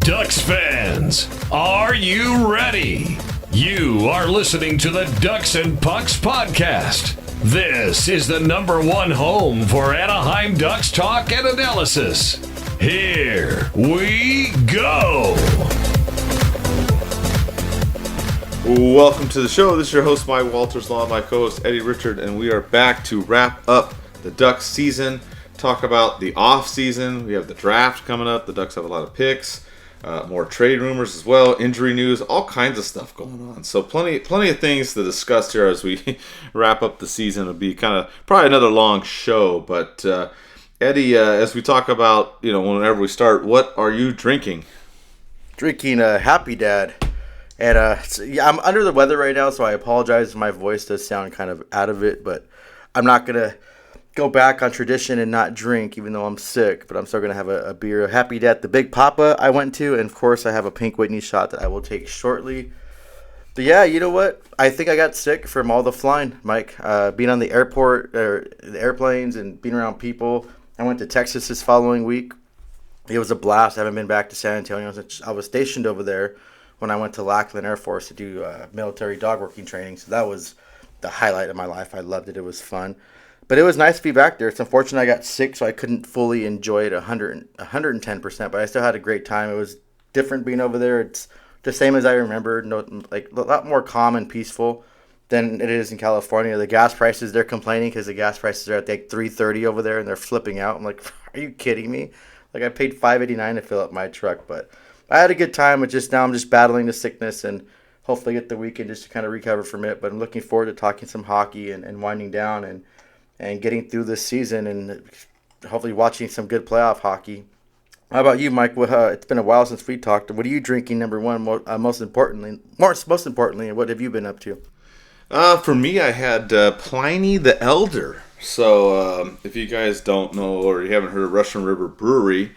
Ducks fans, are you ready? You are listening to the Ducks and Pucks podcast. This is the #1 home for Anaheim Ducks talk and analysis. Here we go. Welcome to the show. This is your host, Mike Walters, along with my co-host, Eddie Richard, and we are back to wrap up the Ducks season, talk about the off-season. We have the draft coming up. The Ducks have a lot of picks, more trade rumors as well, injury news, all kinds of stuff going on. So plenty of things to discuss here as we wrap up the season. It'll be kind of probably another long show, but Eddie, as we talk about, whenever we start, what are you drinking? Drinking a Happy Dad. And I'm under the weather right now, so I apologize if my voice does sound kind of out of it, but I'm not going to go back on tradition and not drink, even though I'm sick, but I'm still going to have a beer. A Happy Dad, the Big Papa I went to, and of course I have a Pink Whitney shot that I will take shortly. But yeah, you know what? I think I got sick from all the flying, Mike. Being on the airport, or the airplanes, and being around people. I went to Texas this following week. It was a blast. I haven't been back to San Antonio since I was stationed over there when I went to Lackland Air Force to do military dog working training. So that was the highlight of my life. I loved it. It was fun. But it was nice to be back there. It's unfortunate I got sick, so I couldn't fully enjoy it 110%, but I still had a great time. It was different being over there. It's the same as I remembered, a lot more calm and peaceful than it is in California. The gas prices, they're complaining because the gas prices are at like $3.30 over there, and they're flipping out. I'm like, are you kidding me? Like, I paid $5.89 to fill up my truck, but I had a good time. Now I'm just battling the sickness and hopefully get the weekend just to kind of recover from it. But I'm looking forward to talking some hockey and winding down and getting through this season and hopefully watching some good playoff hockey. How about you, Mike? It's been a while since we talked. What are you drinking, #1, most importantly, and what have you been up to? For me, I had Pliny the Elder. So if you guys don't know or you haven't heard of Russian River Brewery,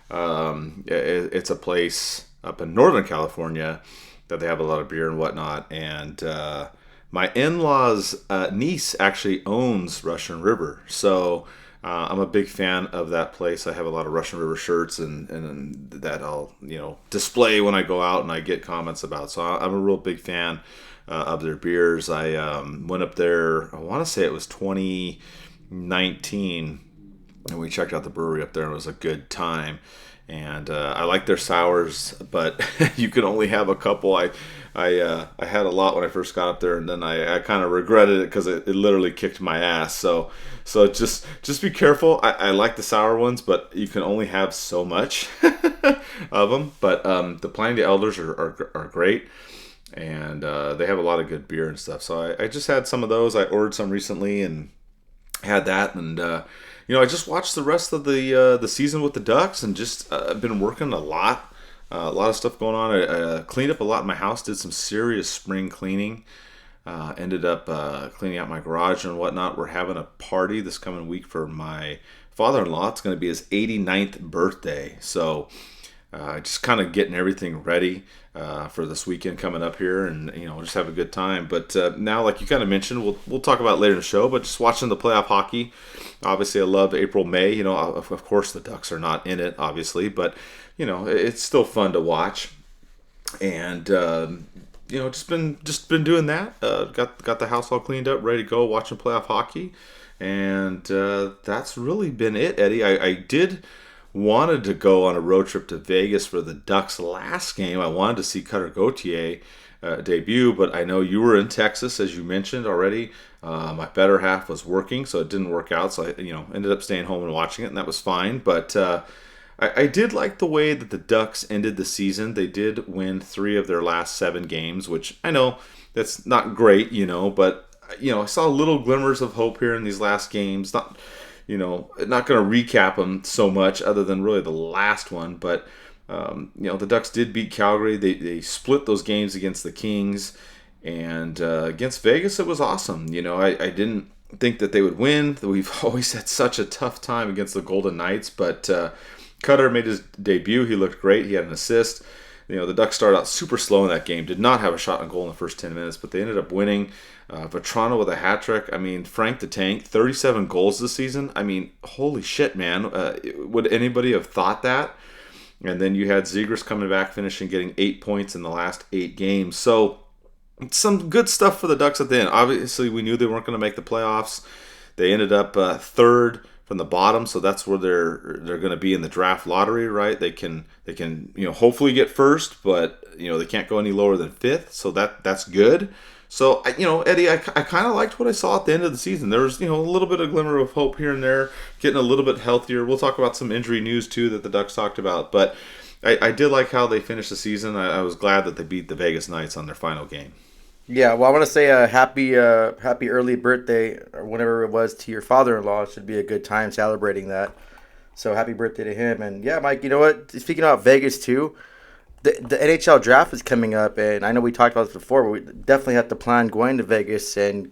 it's a place up in Northern California that they have a lot of beer and whatnot. And my in-laws' niece actually owns Russian River. So I'm a big fan of that place. I have a lot of Russian River shirts and that I'll display when I go out and I get comments about. So I'm a real big fan of their beers. I went up there, I want to say it was 2019, and we checked out the brewery up there, and it was a good time. And I like their sours, but you can only have a couple. I had a lot when I first got up there, and then I kind of regretted it because it literally kicked my ass. So just be careful. I like the sour ones, but you can only have so much of them. But the Pliny the Elders are great. And they have a lot of good beer and stuff. So I just had some of those. I ordered some recently and had that. And, I just watched the rest of the season with the Ducks and just been working a lot of stuff going on. I cleaned up a lot in my house, did some serious spring cleaning. Ended up cleaning out my garage and whatnot. We're having a party this coming week for my father-in-law. It's going to be his 89th birthday. So just kind of getting everything ready for this weekend coming up here, and just have a good time. But now, like you kind of mentioned, we'll talk about it later in the show. But just watching the playoff hockey, obviously I love April, May. Of course the Ducks are not in it, obviously, but it's still fun to watch. And just been doing that. Got the house all cleaned up, ready to go, watching playoff hockey, and that's really been it, Eddie. I wanted to go on a road trip to Vegas for the Ducks' last game. I wanted to see Cutter Gauthier debut, but I know you were in Texas, as you mentioned already. My better half was working, so it didn't work out. So I, ended up staying home and watching it, and that was fine. But I did like the way that the Ducks ended the season. They did win 3 of their last 7 games, which I know that's not great, but I saw little glimmers of hope here in these last games. Not going to recap them so much other than really the last one. But, the Ducks did beat Calgary. They split those games against the Kings. And against Vegas, it was awesome. I didn't think that they would win. We've always had such a tough time against the Golden Knights. But Cutter made his debut. He looked great. He had an assist. The Ducks started out super slow in that game. Did not have a shot on goal in the first 10 minutes. But they ended up winning. Vetrano with a hat trick. Frank the Tank, 37 goals this season. Holy shit, man. Would anybody have thought that? And then you had Zegras coming back, finishing getting 8 points in the last 8 games. So some good stuff for the Ducks at the end. Obviously, we knew they weren't going to make the playoffs. They ended up third from the bottom, so that's where they're going to be in the draft lottery, right? They can hopefully get first, but they can't go any lower than fifth, so that's good. So Eddie, I kind of liked what I saw at the end of the season. There was a little bit of glimmer of hope here and there, getting a little bit healthier. We'll talk about some injury news too that the Ducks talked about, but I did like how they finished the season. I was glad that they beat the Vegas Knights on their final game. Yeah, well, I want to say a happy early birthday, or whatever it was, to your father-in-law. It should be a good time celebrating that. So happy birthday to him. And yeah, Mike, you know what? Speaking about Vegas too, the NHL draft is coming up, and I know we talked about this before, but we definitely have to plan going to Vegas and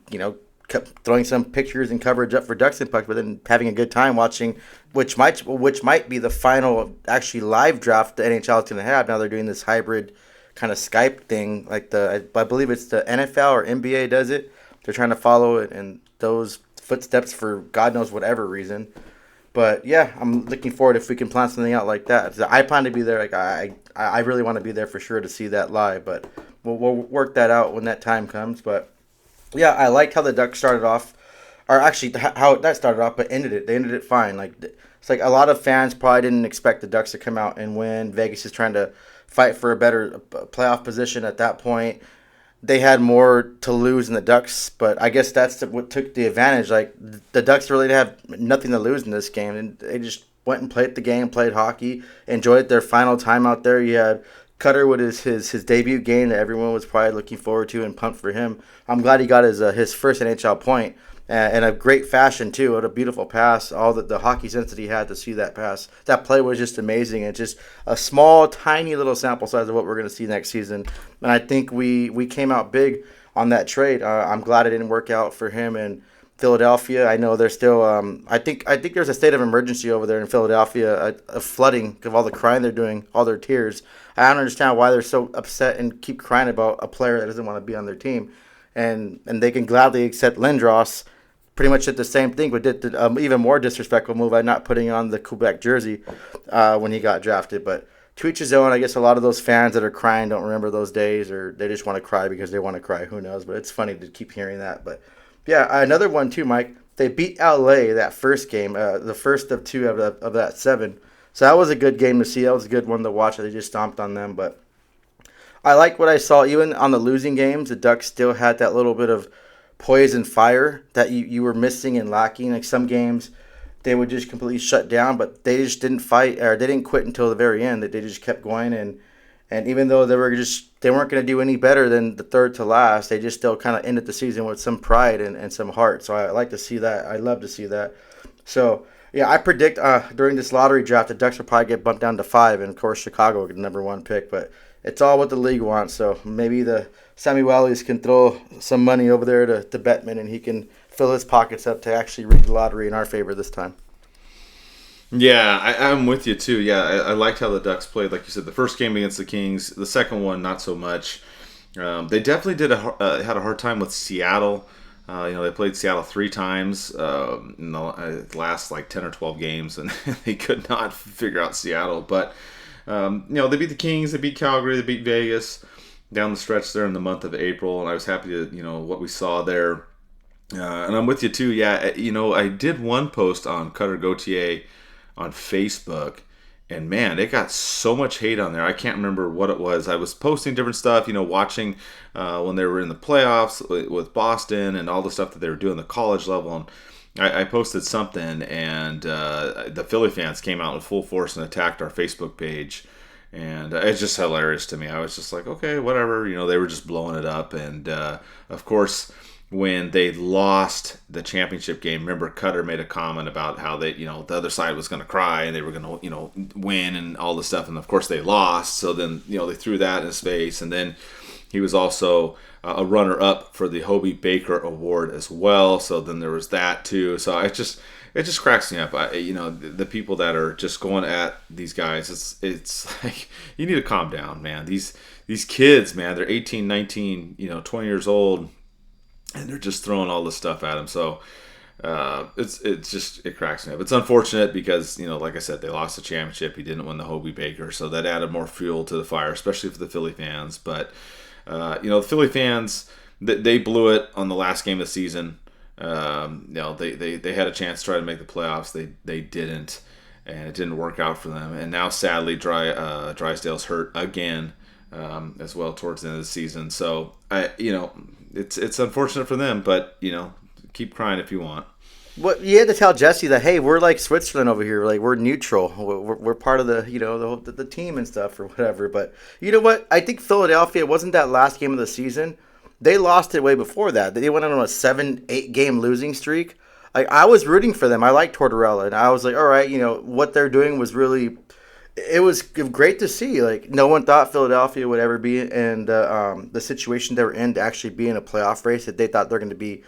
throwing some pictures and coverage up for Ducks and Pucks, but then having a good time watching, which might be the final actually live draft the NHL is going to have. Now they're doing this hybrid kind of Skype thing, like I believe it's the NFL or NBA does it. They're trying to follow it in those footsteps for God knows whatever reason. But yeah, I'm looking forward if we can plan something out like that. I plan to be there. Like I really want to be there for sure to see that live. But we'll work that out when that time comes. But yeah, I liked how the Ducks started off, or actually how that started off, but ended it. They ended it fine. Like it's like a lot of fans probably didn't expect the Ducks to come out and win. Vegas is trying to fight for a better playoff position at that point. They had more to lose than the Ducks, but I guess that's what took the advantage. Like the Ducks really have nothing to lose in this game, and they just went and played the game, played hockey, enjoyed their final time out there. You had Cutter with his debut game that everyone was probably looking forward to and pumped for him. I'm glad he got his first NHL point. And a great fashion, too. What a beautiful pass. All the hockey sense that he had to see that pass. That play was just amazing. And just a small, tiny little sample size of what we're going to see next season. And I think we came out big on that trade. I'm glad it didn't work out for him in Philadelphia. I know there's still I think there's a state of emergency over there in Philadelphia, a flooding of all the crying they're doing, all their tears. I don't understand why they're so upset and keep crying about a player that doesn't want to be on their team. And they can gladly accept Lindros. Pretty much did the same thing, but did the even more disrespectful move by not putting on the Quebec jersey when he got drafted. But to each his own. I guess a lot of those fans that are crying don't remember those days, or they just want to cry because they want to cry. Who knows? But it's funny to keep hearing that. But yeah, another one too, Mike. They beat LA that first game, the first of two of that 7. So that was a good game to see. That was a good one to watch. They just stomped on them. But I like what I saw. Even on the losing games, the Ducks still had that little bit of poise and fire that you were missing and lacking. Like some games they would just completely shut down, but they just didn't fight, or they didn't quit until the very end. That they just kept going, and even though they weren't going to do any better than the third to last, they just still kind of ended the season with some pride and some heart. So I like to see that. I love to see that. So yeah, I predict during this lottery draft the Ducks will probably get bumped down to 5, and of course Chicago will get the number 1 pick, but it's all what the league wants. So maybe the Sammy Wallies can throw some money over there to Bettman, and he can fill his pockets up to actually rig the lottery in our favor this time. Yeah, I'm with you too. Yeah, I liked how the Ducks played. Like you said, the first game against the Kings, the second one not so much. They definitely had a hard time with Seattle. They played Seattle 3 times in the last 10 or 12 games, and they could not figure out Seattle. But they beat the Kings, they beat Calgary, they beat Vegas down the stretch there in the month of April, and I was happy to what we saw there. And I'm with you too. Yeah, I did one post on Cutter Gauthier on Facebook, and man, it got so much hate on there. I can't remember what it was. I was posting different stuff, watching when they were in the playoffs with Boston and all the stuff that they were doing at the college level. And I posted something, and the Philly fans came out in full force and attacked our Facebook page. And it's just hilarious to me. I was just like, okay, whatever. They were just blowing it up. And, of course, when they lost the championship game, remember Cutter made a comment about how they, the other side was going to cry and they were going to, win and all this stuff. And, of course, they lost. So then, they threw that in his face. And then he was also a runner-up for the Hobie Baker Award as well. So then there was that, too. So it just cracks me up. The people that are just going at these guys, it's like, you need to calm down, man. These kids, man, they're 18, 19, 20 years old, and they're just throwing all this stuff at them. So it cracks me up. It's unfortunate because, like I said, they lost the championship. He didn't win the Hobie Baker, so that added more fuel to the fire, especially for the Philly fans. But the Philly fans, they blew it on the last game of the season. They had a chance to try to make the playoffs. They didn't, and it didn't work out for them. And now, sadly, Drysdale's hurt again as well towards the end of the season. So it's unfortunate for them, but keep crying if you want. Well, you had to tell Jesse that, hey, we're like Switzerland over here. Like, we're neutral. We're part of the team and stuff or whatever. But you know what? I think Philadelphia, it wasn't that last game of the season. They lost it way before that. They went on a 7-8 game losing streak. Like, I was rooting for them. I like Tortorella. And I was like, all right, what they're doing was really – it was great to see. Like, no one thought Philadelphia would ever be in the situation they were in to actually be in a playoff race. That they thought they're going to be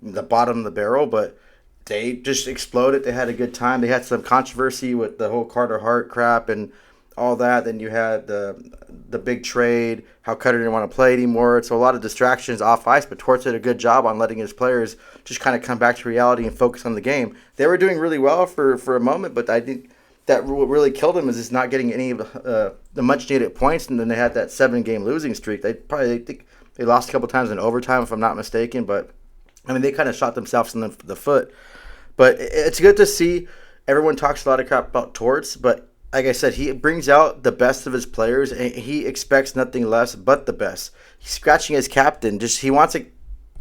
the bottom of the barrel. But they just exploded. They had a good time. They had some controversy with the whole Carter Hart crap and all that. Then you had the big trade, how Cutter didn't want to play anymore. So a lot of distractions off ice, but Torts did a good job on letting his players just kind of come back to reality and focus on the game. They were doing really well for a moment, but I think that what really killed them is just not getting any of the much-needed points, and then they had that 7-game losing streak. They think they lost a couple times in overtime, if I'm not mistaken, but I mean, they kind of shot themselves in the foot. But it's good to see. Everyone talks a lot of crap about Torts, but like I said, he brings out the best of his players, and he expects nothing less but the best. He's scratching his captain. He wants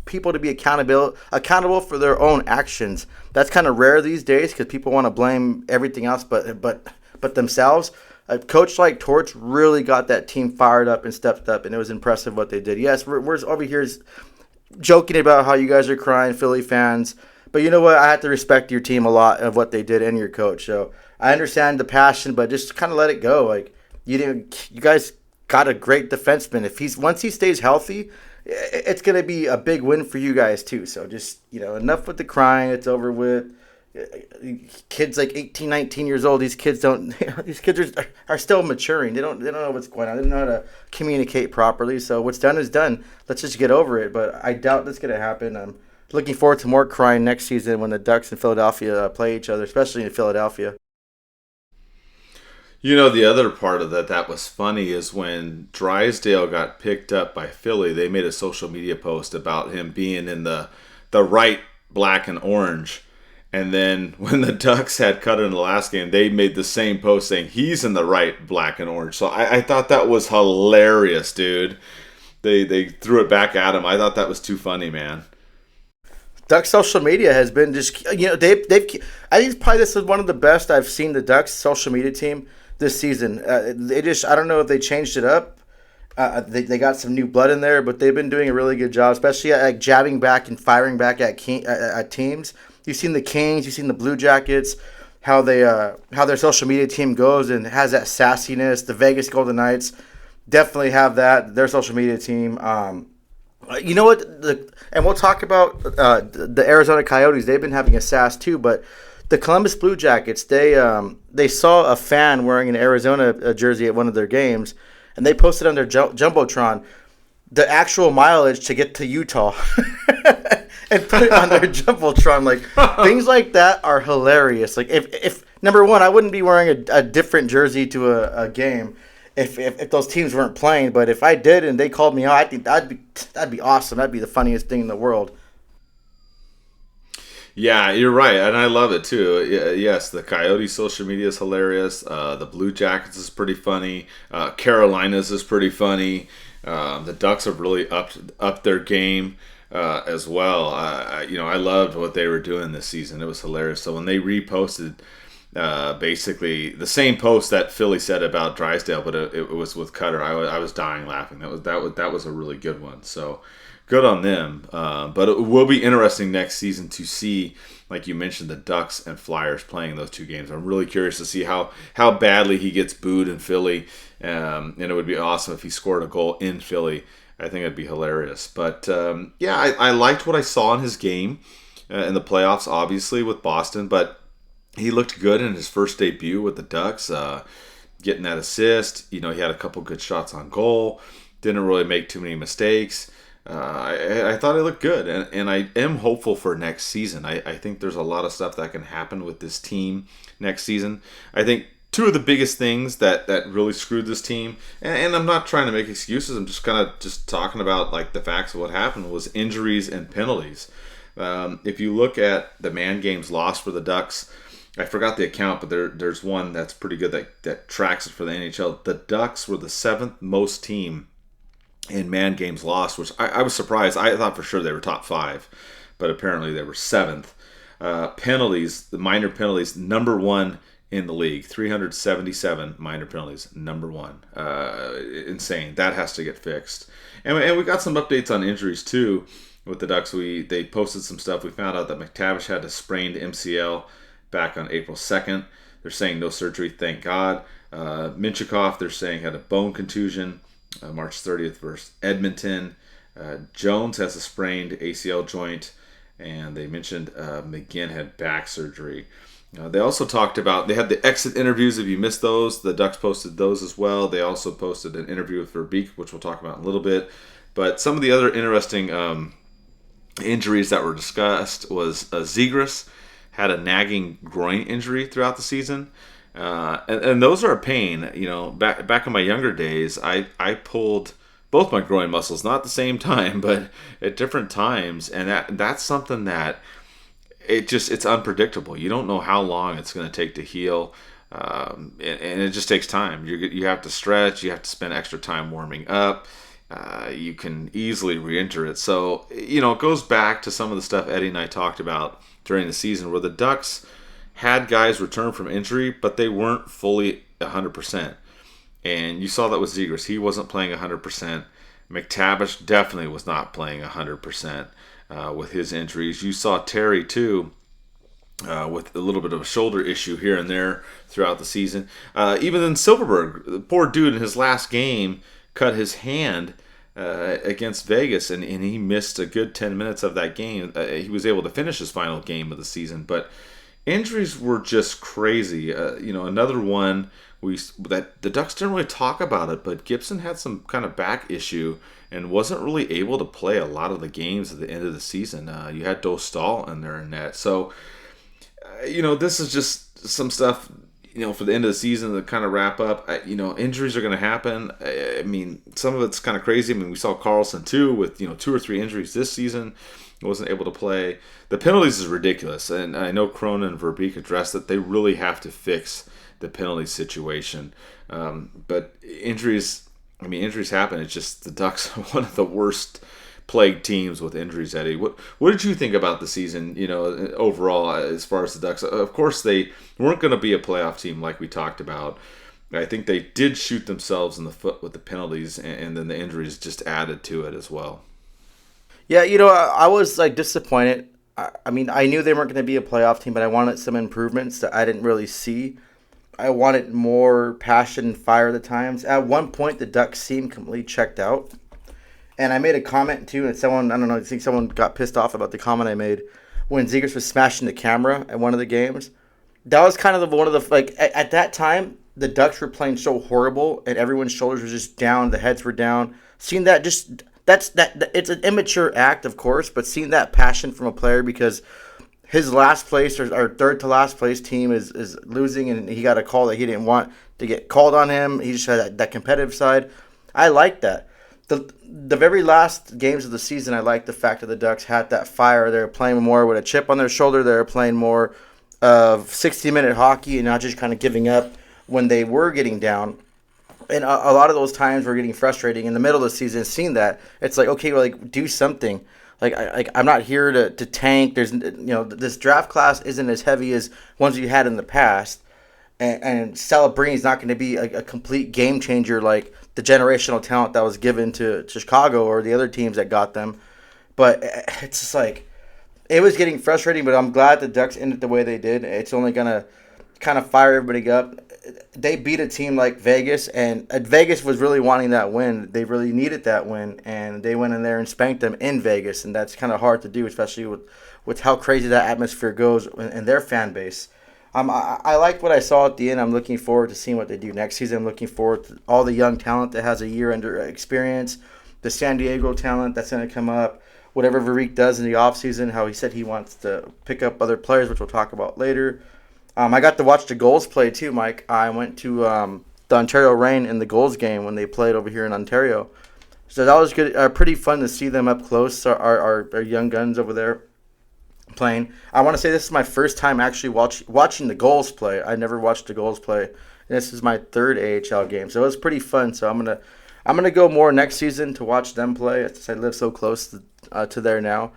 people to be accountable for their own actions. That's kind of rare these days because people want to blame everything else but themselves. A coach like Torts really got that team fired up and stepped up, and it was impressive what they did. Yes, we're over here joking about how you guys are crying, Philly fans. But you know what? I have to respect your team a lot of what they did and your coach. So I understand the passion, but just kind of let it go. Like you guys got a great defenseman. Once he stays healthy, it's going to be a big win for you guys too. So just enough with the crying. It's over with. Kids like 18, 19 years old. These kids are still maturing. They don't know what's going on. They don't know how to communicate properly. So what's done is done. Let's just get over it. But I doubt that's going to happen. I'm looking forward to more crying next season when the Ducks and Philadelphia play each other, especially in Philadelphia. The other part of that was funny is when Drysdale got picked up by Philly, they made a social media post about him being in the right black and orange. And then when the Ducks had Cutter in the last game, they made the same post saying he's in the right black and orange. So I thought that was hilarious, dude. They threw it back at him. I thought that was too funny, man. Ducks social media has been just, they've I think probably this is one of the best I've seen the Ducks social media team this season. I don't know if they changed it up. They got some new blood in there, but they've been doing a really good job, especially at jabbing back and firing back at teams. You've seen the Kings, you've seen the Blue Jackets, how their social media team goes and has that sassiness. The Vegas Golden Knights definitely have that. Their social media team. You know what? And we'll talk about the Arizona Coyotes. They've been having a sass too, but the Columbus Blue Jackets, they saw a fan wearing an Arizona jersey at one of their games, and they posted on their Jumbotron the actual mileage to get to Utah and put it on their Jumbotron. Like, things like that are hilarious. Like, if number one, I wouldn't be wearing a different jersey to a game if those teams weren't playing. But if I did and they called me out, I think that'd be awesome. That'd be the funniest thing in the world. Yeah, you're right, and I love it too. Yes, the Coyotes social media is hilarious. The Blue Jackets is pretty funny. Carolina's is pretty funny. The Ducks have really upped their game as well. I loved what they were doing this season. It was hilarious. So when they reposted basically the same post that Philly said about Drysdale, but it was with Cutter, I was dying laughing. That was a really good one. So good on them. But it will be interesting next season to see, like you mentioned, the Ducks and Flyers playing those two games. I'm really curious to see how badly he gets booed in Philly. And it would be awesome if he scored a goal in Philly. I think it'd be hilarious. But I liked what I saw in his game in the playoffs, obviously, with Boston. But he looked good in his first debut with the Ducks, getting that assist. He had a couple good shots on goal. Didn't really make too many mistakes. I thought it looked good, and I am hopeful for next season. I think there's a lot of stuff that can happen with this team next season. I think two of the biggest things that really screwed this team, and I'm not trying to make excuses, I'm just kind of just talking about like the facts of what happened, was injuries and penalties. If you look at the man games lost for the Ducks, I forgot the account, but there's one that's pretty good that tracks it for the NHL. The Ducks were the 7th most team in man games lost, which I was surprised. I thought for sure they were top 5, but apparently they were 7th. Penalties, the minor penalties, number 1 in the league, 377 minor penalties, number 1. Insane. That has to get fixed. And we got some updates on injuries too with the Ducks. They posted some stuff. We found out that McTavish had a sprained MCL back on April 2nd. They're saying no surgery, thank God. Minchikov, they're saying, had a bone contusion March 30th versus Edmonton. Jones has a sprained ACL joint, and they mentioned McGinn had back surgery. They also talked about, they had the exit interviews. If you missed those, the Ducks posted those as well. They also posted an interview with Verbeek, which we'll talk about in a little bit. But some of the other interesting injuries that were discussed was Zegras had a nagging groin injury throughout the season. And those are a pain. You know, back in my younger days, I pulled both my groin muscles, not at the same time, but at different times. And that's something that it's unpredictable. You don't know how long it's going to take to heal. And it just takes time. You have to stretch. You have to spend extra time warming up. You can easily re-enter it. So, you know, it goes back to some of the stuff Eddie and I talked about during the season, where the Ducks had guys return from injury, but they weren't fully 100%. And you saw that with Zegras. He wasn't playing 100%. McTavish definitely was not playing 100% with his injuries. You saw Terry, too, with a little bit of a shoulder issue here and there throughout the season. Even in Silfverberg, the poor dude in his last game cut his hand against Vegas, and he missed a good 10 minutes of that game. He was able to finish his final game of the season, but injuries were just crazy. Another one that the Ducks didn't really talk about it, but Gibson had some kind of back issue and wasn't really able to play a lot of the games at the end of the season. You had Dostal in there in net. So, this is just some stuff, for the end of the season to kind of wrap up. Injuries are going to happen. I mean, some of it's kind of crazy. I mean, we saw Carlson too with, 2 or 3 injuries this season. He wasn't able to play. The penalties is ridiculous. And I know Cronin and Verbeek addressed that they really have to fix the penalty situation. But injuries happen. It's just the Ducks are one of the worst plagued teams with injuries, Eddie. What did you think about the season, overall, as far as the Ducks? Of course, they weren't going to be a playoff team like we talked about. I think they did shoot themselves in the foot with the penalties, and then the injuries just added to it as well. Yeah, I was disappointed. I mean, I knew they weren't going to be a playoff team, but I wanted some improvements that I didn't really see. I wanted more passion and fire at the times. At one point, the Ducks seemed completely checked out. And I made a comment, too, and I think someone got pissed off about the comment I made when Zegras was smashing the camera at one of the games. That was kind of one of the, at that time, the Ducks were playing so horrible, and everyone's shoulders were just down, the heads were down. Seeing that it's an immature act, of course, but seeing that passion from a player, because his last place or third to last place team is losing, and he got a call that he didn't want to get called on him. He just had that competitive side. I like that. The very last games of the season, I liked the fact that the Ducks had that fire. They were playing more with a chip on their shoulder. They were playing more of 60-minute hockey and not just kind of giving up when they were getting down. And a lot of those times were getting frustrating in the middle of the season. Seeing that, it's like, okay, do something. I'm not here to tank. There's this draft class isn't as heavy as ones you had in the past, and Celebrini not going to be a complete game changer like the generational talent that was given to Chicago or the other teams that got them. But it's just it was getting frustrating. But I'm glad the Ducks ended the way they did. It's only gonna kind of fire everybody up. They beat a team like Vegas, and Vegas was really wanting that win. They really needed that win, and they went in there and spanked them in Vegas, and that's kind of hard to do, especially with how crazy that atmosphere goes in their fan base. I like what I saw at the end. I'm looking forward to seeing what they do next season. I'm looking forward to all the young talent that has a year under experience. the San Diego talent that's going to come up, whatever Verbeek does in the offseason, how he said he wants to pick up other players, which we'll talk about later. I got to watch the goals play too, Mike. I went to the Ontario Reign in the goals game when they played over here in Ontario. So that was good. Pretty fun to see them up close, our young guns over there playing. I want to say this is my first time actually watching the goals play. I never watched the goals play. This is my third AHL game, so it was pretty fun. So I'm gonna go more next season to watch them play. Since I live so close to there now.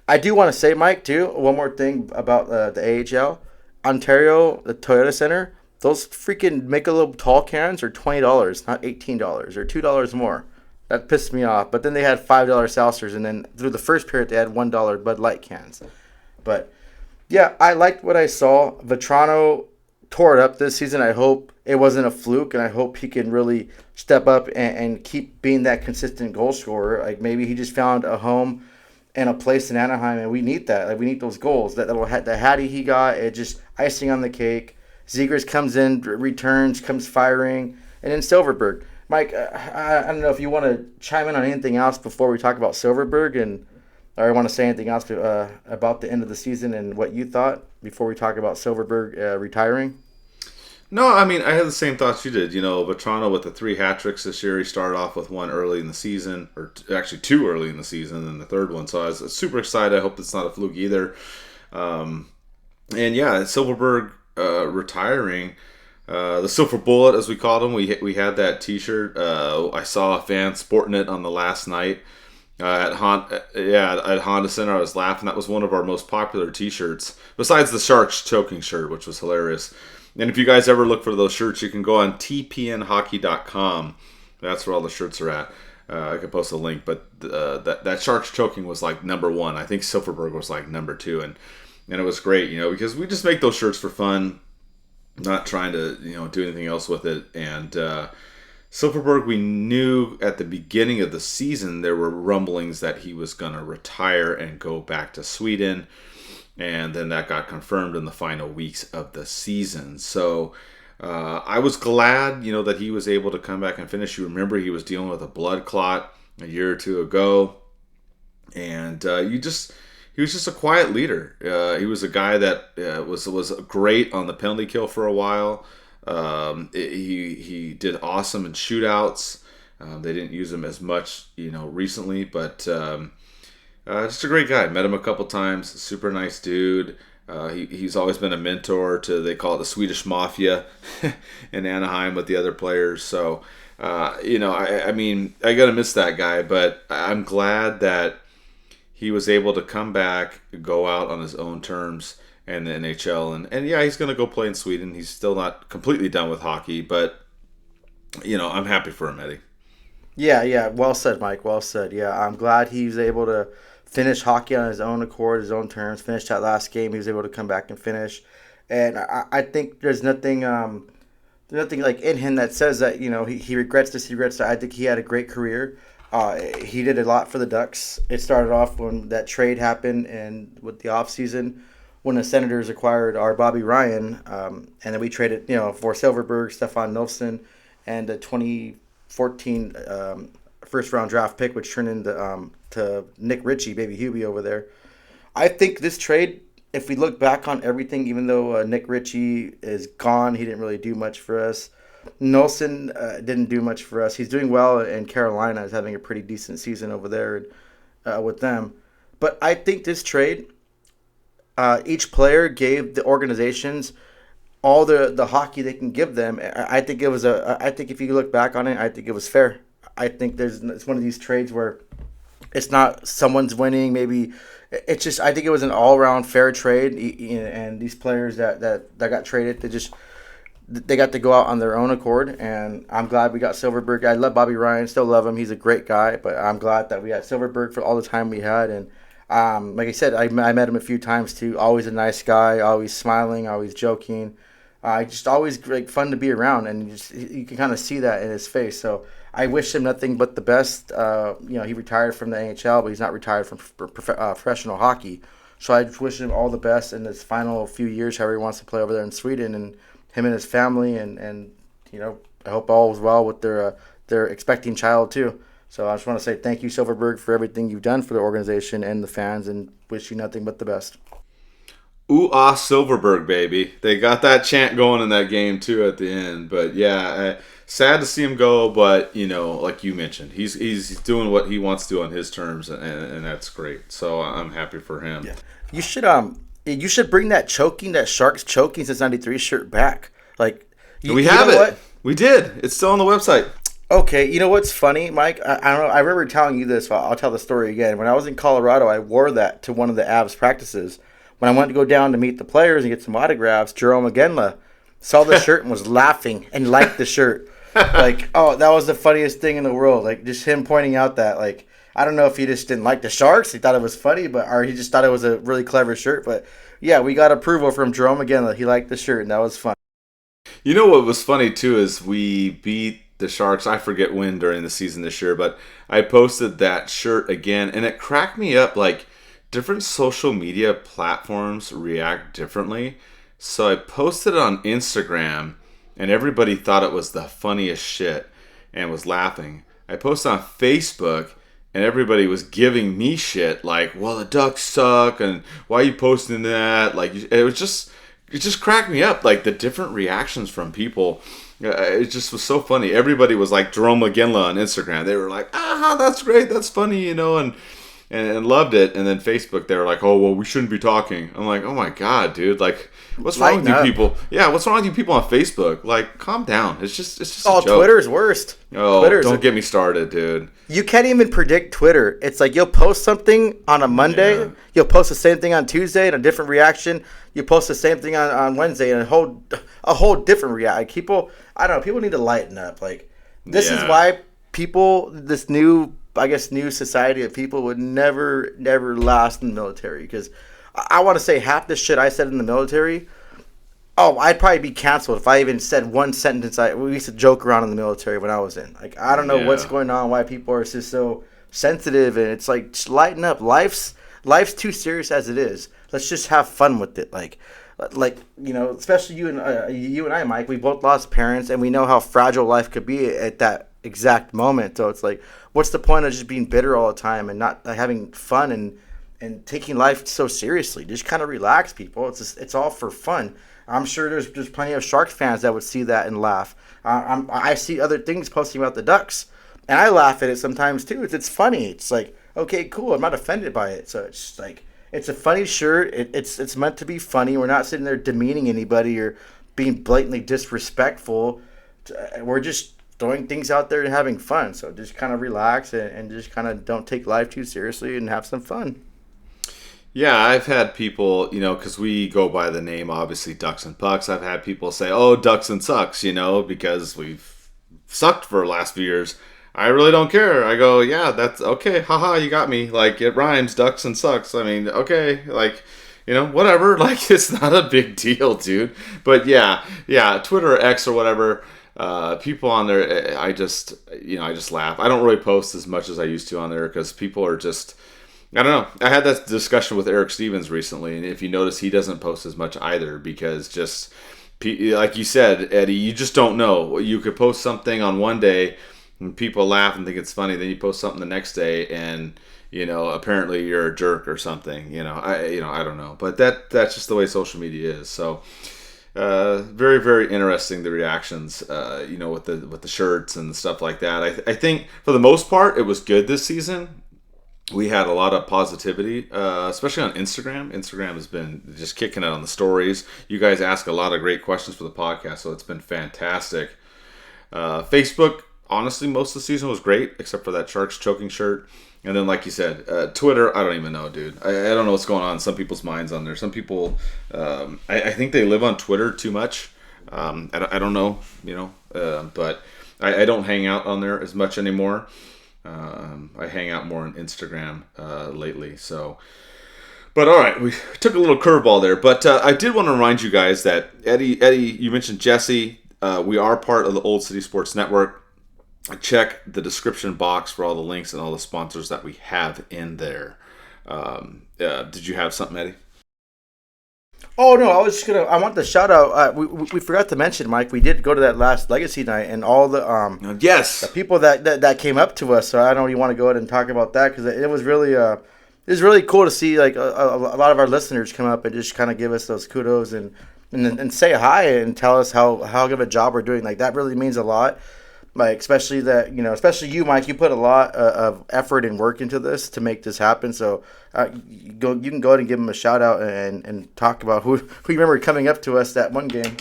I do want to say, Mike, too, one more thing about the AHL. Ontario, the Toyota Center, those freaking Michelob tall cans are $20, not $18, or $2 more. That pissed me off. But then they had $5 seltzers, and then through the first period they had $1 Bud Light cans. But yeah, I liked what I saw. Vetrano tore it up this season. I hope it wasn't a fluke, and I hope he can really step up and keep being that consistent goal scorer. Like maybe he just found a home and a place in Anaheim, and we need that. Like we need those goals. The Hattie he got, it just icing on the cake. Zegras comes in, returns, comes firing, and then Silfverberg. Mike, I don't know if you want to chime in on anything else before we talk about Silfverberg, or want to say anything else about the end of the season and what you thought before we talk about Silfverberg retiring. No, I mean, I had the same thoughts you did. Vetrano with the 3 hat tricks this year. He started off with one early in the season, or actually 2 early in the season, and the third one. So I was super excited. I hope it's not a fluke either. And yeah, Silfverberg retiring. The Silver Bullet, as we called him, we had that T-shirt. I saw a fan sporting it on the last night at Honda Center. I was laughing. That was one of our most popular T-shirts, besides the Sharks choking shirt, which was hilarious. And if you guys ever look for those shirts, you can go on tpnhockey.com. That's where all the shirts are at. I could post a link, but that Sharks choking was like number 1. I think Silfverberg was like number 2, and it was great, because we just make those shirts for fun, not trying to do anything else with it. And Silfverberg, we knew at the beginning of the season there were rumblings that he was going to retire and go back to Sweden. And then that got confirmed in the final weeks of the season. So I was glad, that he was able to come back and finish. You remember he was dealing with a blood clot a year or 2 ago. And he was just a quiet leader. He was a guy that was great on the penalty kill for a while. He did awesome in shootouts. They didn't use him as much, recently, but just a great guy. Met him a couple times. Super nice dude. He's always been a mentor to, they call it the Swedish Mafia in Anaheim with the other players. So, I mean, I got to miss that guy, but I'm glad that he was able to come back, go out on his own terms in the NHL. And yeah, he's going to go play in Sweden. He's still not completely done with hockey, but, I'm happy for him, Eddie. Yeah. Well said, Mike. Well said. Yeah, I'm glad he was able to finish hockey on his own accord, his own terms. Finished that last game. He was able to come back and finish. And I think there's nothing like in him that says that, he regrets this, he regrets that. I think he had a great career. He did a lot for the Ducks. It started off when that trade happened and with the offseason when the Senators acquired our Bobby Ryan. And then we traded, for Silfverberg, Stefan Nilsson, and the 2014 first-round draft pick, which turned into to Nick Ritchie, Baby Hubie over there. I think this trade, if we look back on everything, even though Nick Ritchie is gone, he didn't really do much for us. Nilsson didn't do much for us. He's doing well in Carolina. He's having a pretty decent season over there with them. But I think this trade, each player gave the organizations all the hockey they can give them. I think it was I think if you look back on it, I think it was fair. I think it's one of these trades where it's not someone's winning. Maybe it's just, I think it was an all-around fair trade. And these players that got traded, they got to go out on their own accord. And I'm glad we got Silfverberg. I love Bobby Ryan, still love him. He's a great guy. But I'm glad that we had Silfverberg for all the time we had. And like I said, I met him a few times too. Always a nice guy, always smiling, always joking. Just always fun to be around, and you can kind of see that in his face. So I wish him nothing but the best. He retired from the NHL, but he's not retired from professional hockey. So I just wish him all the best in his final few years, however he wants to play over there in Sweden, and him and his family, and I hope all is well with their expecting child too. So I just want to say thank you, Silfverberg, for everything you've done for the organization and the fans, and wish you nothing but the best. Ooh, Silverberg, baby. They got that chant going in that game, too, at the end. But, yeah, sad to see him go. But, like you mentioned, he's doing what he wants to do on his terms, and that's great. So I'm happy for him. Yeah. You should bring that Sharks choking since '93 shirt back. Like we have it. What? We did. It's still on the website. Okay, you know what's funny, Mike? I don't know. I remember telling you this. I'll tell the story again. When I was in Colorado, I wore that to one of the Avs practices. When I went to go down to meet the players and get some autographs, Jerome Agenla saw the shirt and was laughing and liked the shirt. Like, oh, that was the funniest thing in the world. Like, just him pointing out that, like, I don't know if he just didn't like the Sharks. He thought it was funny, or he just thought it was a really clever shirt. But, yeah, we got approval from Jerome Agenla. He liked the shirt, and that was fun. You know what was funny, too, is we beat the Sharks. I forget when during the season this year, but I posted that shirt again, and it cracked me up, like, different social media platforms react differently. So I posted it on Instagram, and everybody thought it was the funniest shit and was laughing. I posted on Facebook, and everybody was giving me shit, like, well, the Ducks suck, and why are you posting that? Like, it just cracked me up, like, the different reactions from people. It just was so funny. Everybody was like Jerome Agenla on Instagram. They were like, that's great, that's funny, and loved it. And then Facebook, they were like, oh, well, we shouldn't be talking. I'm like, oh my God, dude. Like, what's wrong with you people? Yeah, what's wrong with you people on Facebook? Like, calm down. It's just a joke. Twitter's worst. Oh, don't get me started, dude. You can't even predict Twitter. It's like you'll post something on a Monday, you'll post the same thing on Tuesday and a different reaction. You post the same thing on Wednesday and a whole different reaction. People, I don't know, people need to lighten up. Like, this is why this new society of people would never last in the military. Because I want to say half the shit I said in the military, I'd probably be canceled if I even said one sentence. We used to joke around in the military when I was in. Like, I don't know what's going on, why people are just so sensitive, and it's like, just lighten up. Life's too serious as it is. Let's just have fun with it. Like especially you and I, Mike. We both lost parents, and we know how fragile life could be at that exact moment. So it's like, what's the point of just being bitter all the time and not having fun and taking life so seriously? Just kind of relax, people. It's all for fun. I'm sure there's plenty of Sharks fans that would see that and laugh. I see other things posting about the Ducks, and I laugh at it sometimes too. It's funny. It's like, okay, cool. I'm not offended by it. So it's like, it's a funny shirt. It's meant to be funny. We're not sitting there demeaning anybody or being blatantly disrespectful. We're just throwing things out there and having fun. So just kind of relax and just kind of don't take life too seriously and have some fun. Yeah, I've had people, because we go by the name, obviously, DucksNPucks. I've had people say, oh, Ducks and sucks, because we've sucked for the last few years. I really don't care. I go, yeah, that's okay. Haha, you got me. Like, it rhymes, Ducks and sucks. I mean, okay, like, whatever. Like, it's not a big deal, dude. But yeah, Twitter or X or whatever, people on there, I just laugh. I don't really post as much as I used to on there because people are just, I don't know. I had that discussion with Eric Stevens recently, and if you notice, he doesn't post as much either because just, like you said, Eddie, you just don't know. You could post something on one day and people laugh and think it's funny, then you post something the next day and apparently you're a jerk or something. I don't know, but that's just the way social media is. So very, very interesting, the reactions with the shirts and stuff like that. I think for the most part it was good this season. We had a lot of positivity, especially on Instagram. Instagram has been just kicking it on the stories. You guys ask a lot of great questions for the podcast, so it's been fantastic. Facebook, honestly, most of the season was great, except for that Sharks choking shirt. And then, like you said, Twitter, I don't even know, dude. I don't know what's going on in some people's minds on there. Some people, I think they live on Twitter too much. I don't know, but I don't hang out on there as much anymore. I hang out more on Instagram lately. So, but all right, we took a little curveball there. But I did want to remind you guys that Eddie, you mentioned Jesse. We are part of the Old City Sports Network. Check the description box for all the links and all the sponsors that we have in there. Did you have something, Eddie? Oh no, I was just gonna. I want the shout out. We forgot to mention, Mike. We did go to that last Legacy night, and all the Yes. the people that came up to us. So I don't even want to go ahead and talk about that because it was really cool to see like a lot of our listeners come up and just kind of give us those kudos and say hi and tell us how good of a job we're doing. Like that really means a lot. Like especially especially you, Mike. You put a lot of effort and work into this to make this happen. So you can go ahead and give them a shout out and talk about who you remember coming up to us that one game.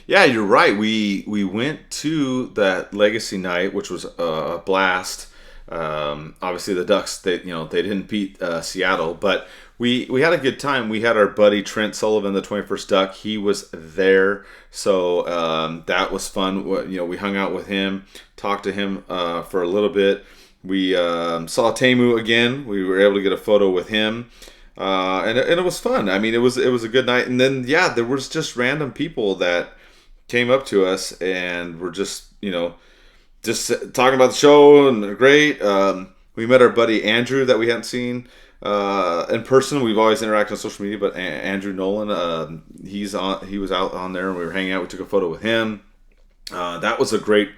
Yeah, you're right. We went to that Legacy night, which was a blast. Obviously, the Ducks they didn't beat Seattle, but we had a good time. We had our buddy Trent Sullivan, the 21st Duck. He was there, so that was fun. We hung out with him, talked to him for a little bit. We saw Temu again. We were able to get a photo with him, and it was fun. I mean, it was a good night. And then there was just random people that came up to us and were just talking about the show and they're great. We met our buddy Andrew that we hadn't seen in person. We've always interacted on social media, but Andrew Nolan, he was out on there and we were hanging out. We took a photo with him. That was a great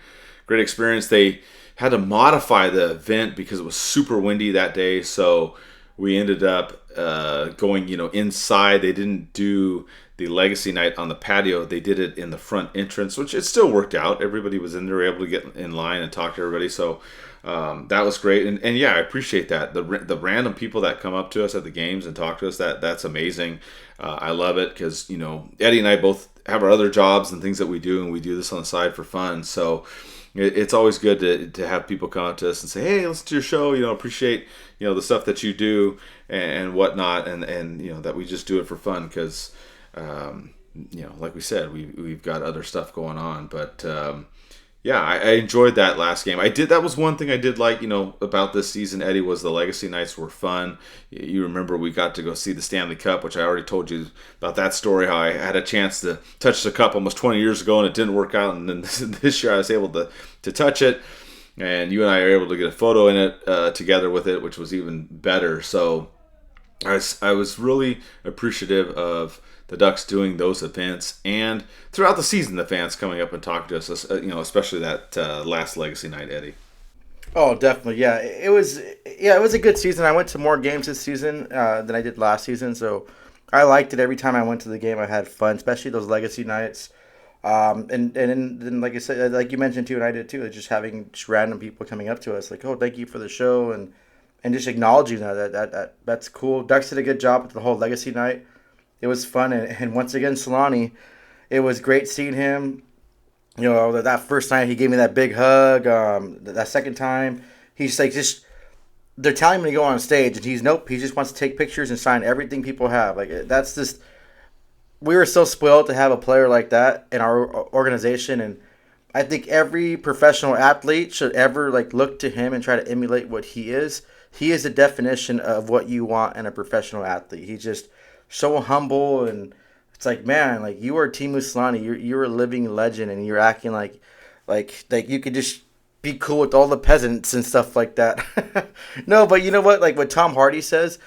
experience. They had to modify the event because it was super windy that day, so we ended up going inside. They didn't do the Legacy night on the patio. They did it in the front entrance, which it still worked out. Everybody was in there, able to get in line and talk to everybody. So that was great. And yeah, I appreciate that. The random people that come up to us at the games and talk to us, that's amazing. I love it because, Eddie and I both have our other jobs and things that we do, and we do this on the side for fun. So it's always good to have people come up to us and say, hey, listen to your show, appreciate, the stuff that you do and whatnot. And that we just do it for fun because, like we said, we've got other stuff going on, but I enjoyed that last game. That was one thing I did like, about this season, Eddie, was the Legacy nights were fun. You remember we got to go see the Stanley Cup, which I already told you about that story, how I had a chance to touch the cup almost 20 years ago and it didn't work out, and then this year I was able to touch it, and you and I are able to get a photo in it together with it, which was even better. So I was really appreciative of the Ducks doing those events, and throughout the season, the fans coming up and talking to us, especially that last Legacy night, Eddie. Oh, definitely, yeah. It was a good season. I went to more games this season than I did last season, so I liked it. Every time I went to the game, I had fun, especially those Legacy nights. And then, like I said, like you mentioned too, and I did too, just having just random people coming up to us, like, oh, thank you for the show, and just acknowledging that's cool. Ducks did a good job with the whole Legacy night. It was fun, and once again, Solani, it was great seeing him. That first night he gave me that big hug. That second time, he's like they're telling him to go on stage, and nope. He just wants to take pictures and sign everything people have. Like that's just, we were so spoiled to have a player like that in our organization, and I think every professional athlete should ever look to him and try to emulate what he is. He is the definition of what you want in a professional athlete. He's just so humble, and it's like, man, you are Teemu Selanne. You're a living legend, and you're acting like you could just be cool with all the peasants and stuff like that. No, but you know what? Like what Tom Hardy says,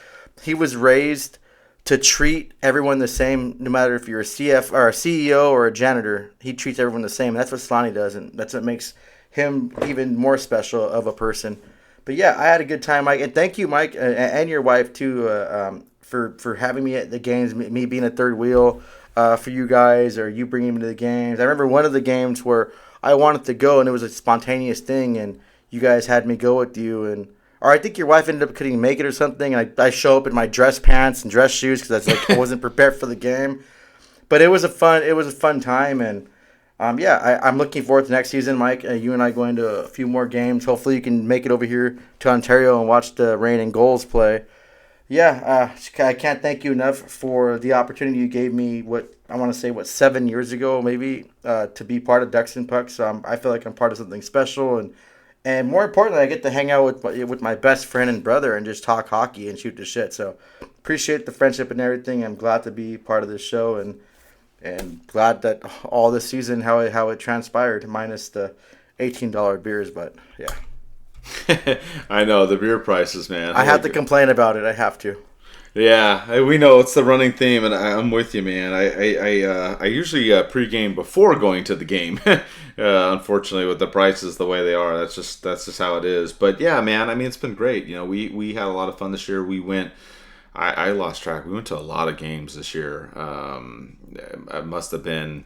he was raised to treat everyone the same, no matter if you're a CF or a CEO or a janitor. He treats everyone the same. That's what Selanne does, and that's what makes him even more special of a person. But yeah, I had a good time, Mike, and thank you, Mike, and your wife too. For having me at the games, me being a third wheel for you guys, or you bringing me to the games. I remember one of the games where I wanted to go, and it was a spontaneous thing, and you guys had me go with you, or I think your wife ended up couldn't make it or something, and I show up in my dress pants and dress shoes because I wasn't prepared for the game. But it was a fun time, and I'm looking forward to next season, Mike. You and I going to a few more games. Hopefully, you can make it over here to Ontario and watch the Rain and Goals play. Yeah, I can't thank you enough for the opportunity you gave me, 7 years ago, maybe, to be part of DucksNPucks. I feel like I'm part of something special, and more importantly, I get to hang out with my best friend and brother and just talk hockey and shoot the shit. So appreciate the friendship and everything. I'm glad to be part of this show, and glad that all this season, how it transpired, minus the $18 beers, but yeah. I know the beer prices, man. I have to complain about it. I have to. Yeah, we know it's the running theme, and I'm with you, man. I usually pregame before going to the game. Unfortunately, with the prices the way they are, that's just how it is. But yeah, man, I mean, it's been great. We had a lot of fun this year. We went. I lost track. We went to a lot of games this year. It must have been,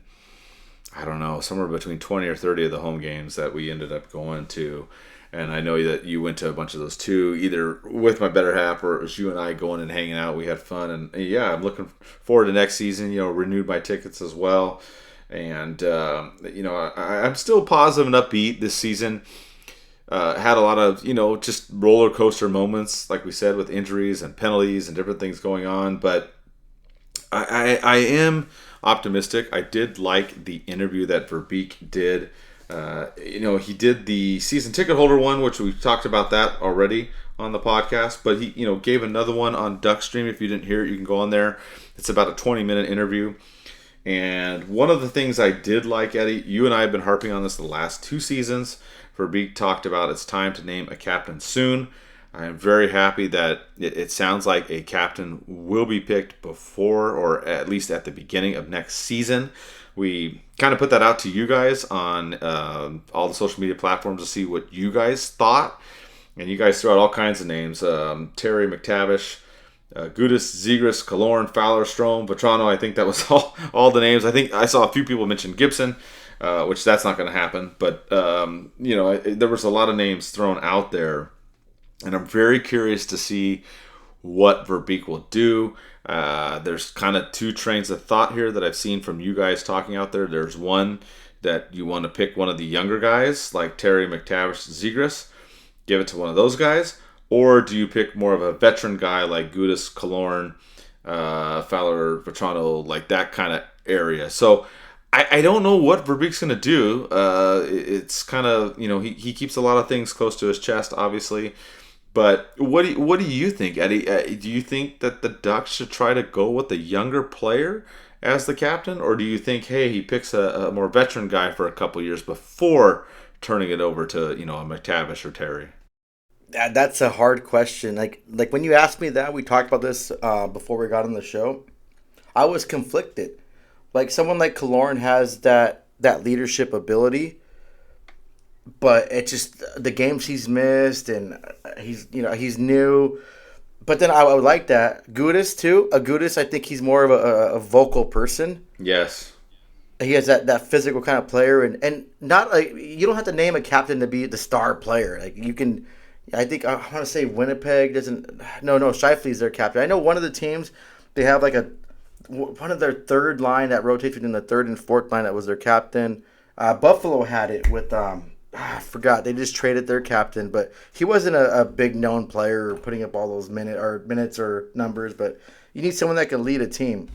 I don't know, somewhere between 20 or 30 of the home games that we ended up going to. And I know that you went to a bunch of those too, either with my better half or it was you and I going and hanging out. We had fun. And yeah, I'm looking forward to next season, renewed my tickets as well. And, I'm still positive and upbeat this season. Had a lot of, just roller coaster moments, like we said, with injuries and penalties and different things going on. But I am optimistic. I did like the interview that Verbeek did. He did the season ticket holder one, which we talked about that already on the podcast, but he, gave another one on DucksStream. If you didn't hear it, you can go on there. It's about a 20-minute interview. And one of the things I did like, Eddie, you and I have been harping on this the last 2 seasons. Verbeek talked about it's time to name a captain soon. I am very happy that it sounds like a captain will be picked before, or at least at the beginning of next season. We kind of put that out to you guys on all the social media platforms to see what you guys thought. And you guys threw out all kinds of names. Terry McTavish, Gudis, Zegras, Killorn, Fowler, Strome, Vetrano. I think that was all the names. I think I saw a few people mention Gibson, which that's not going to happen. But, there was a lot of names thrown out there. And I'm very curious to see what Verbeek will do. There's kind of 2 trains of thought here that I've seen from you guys talking out there. There's one that you want to pick one of the younger guys, like Terry, McTavish, Zegras, give it to one of those guys. Or do you pick more of a veteran guy like Gudis, Killorn, Fowler, Vetrano, like that kind of area? So I don't know what Verbeek's going to do. It's kind of, he keeps a lot of things close to his chest, obviously. But what do you think, Eddie? Do you think that the Ducks should try to go with a younger player as the captain? Or do you think, hey, he picks a more veteran guy for a couple years before turning it over to, a McTavish or Terry? That's a hard question. Like when you asked me that, we talked about this before we got on the show. I was conflicted. Like someone like Killorn has that leadership ability, but it's just the games he's missed, and he's new. But then I would like that Gudis too. Gudis, I think he's more of a vocal person. Yes, he has that physical kind of player, and not like you don't have to name a captain to be the star player. Like you can. I think I want to say Winnipeg doesn't. No, Scheifele's their captain. I know one of the teams they have like one of their third line that rotates between the third and fourth line that was their captain. Buffalo had it with I forgot. They just traded their captain, but he wasn't a big known player putting up all those minutes or numbers. But you need someone that can lead a team.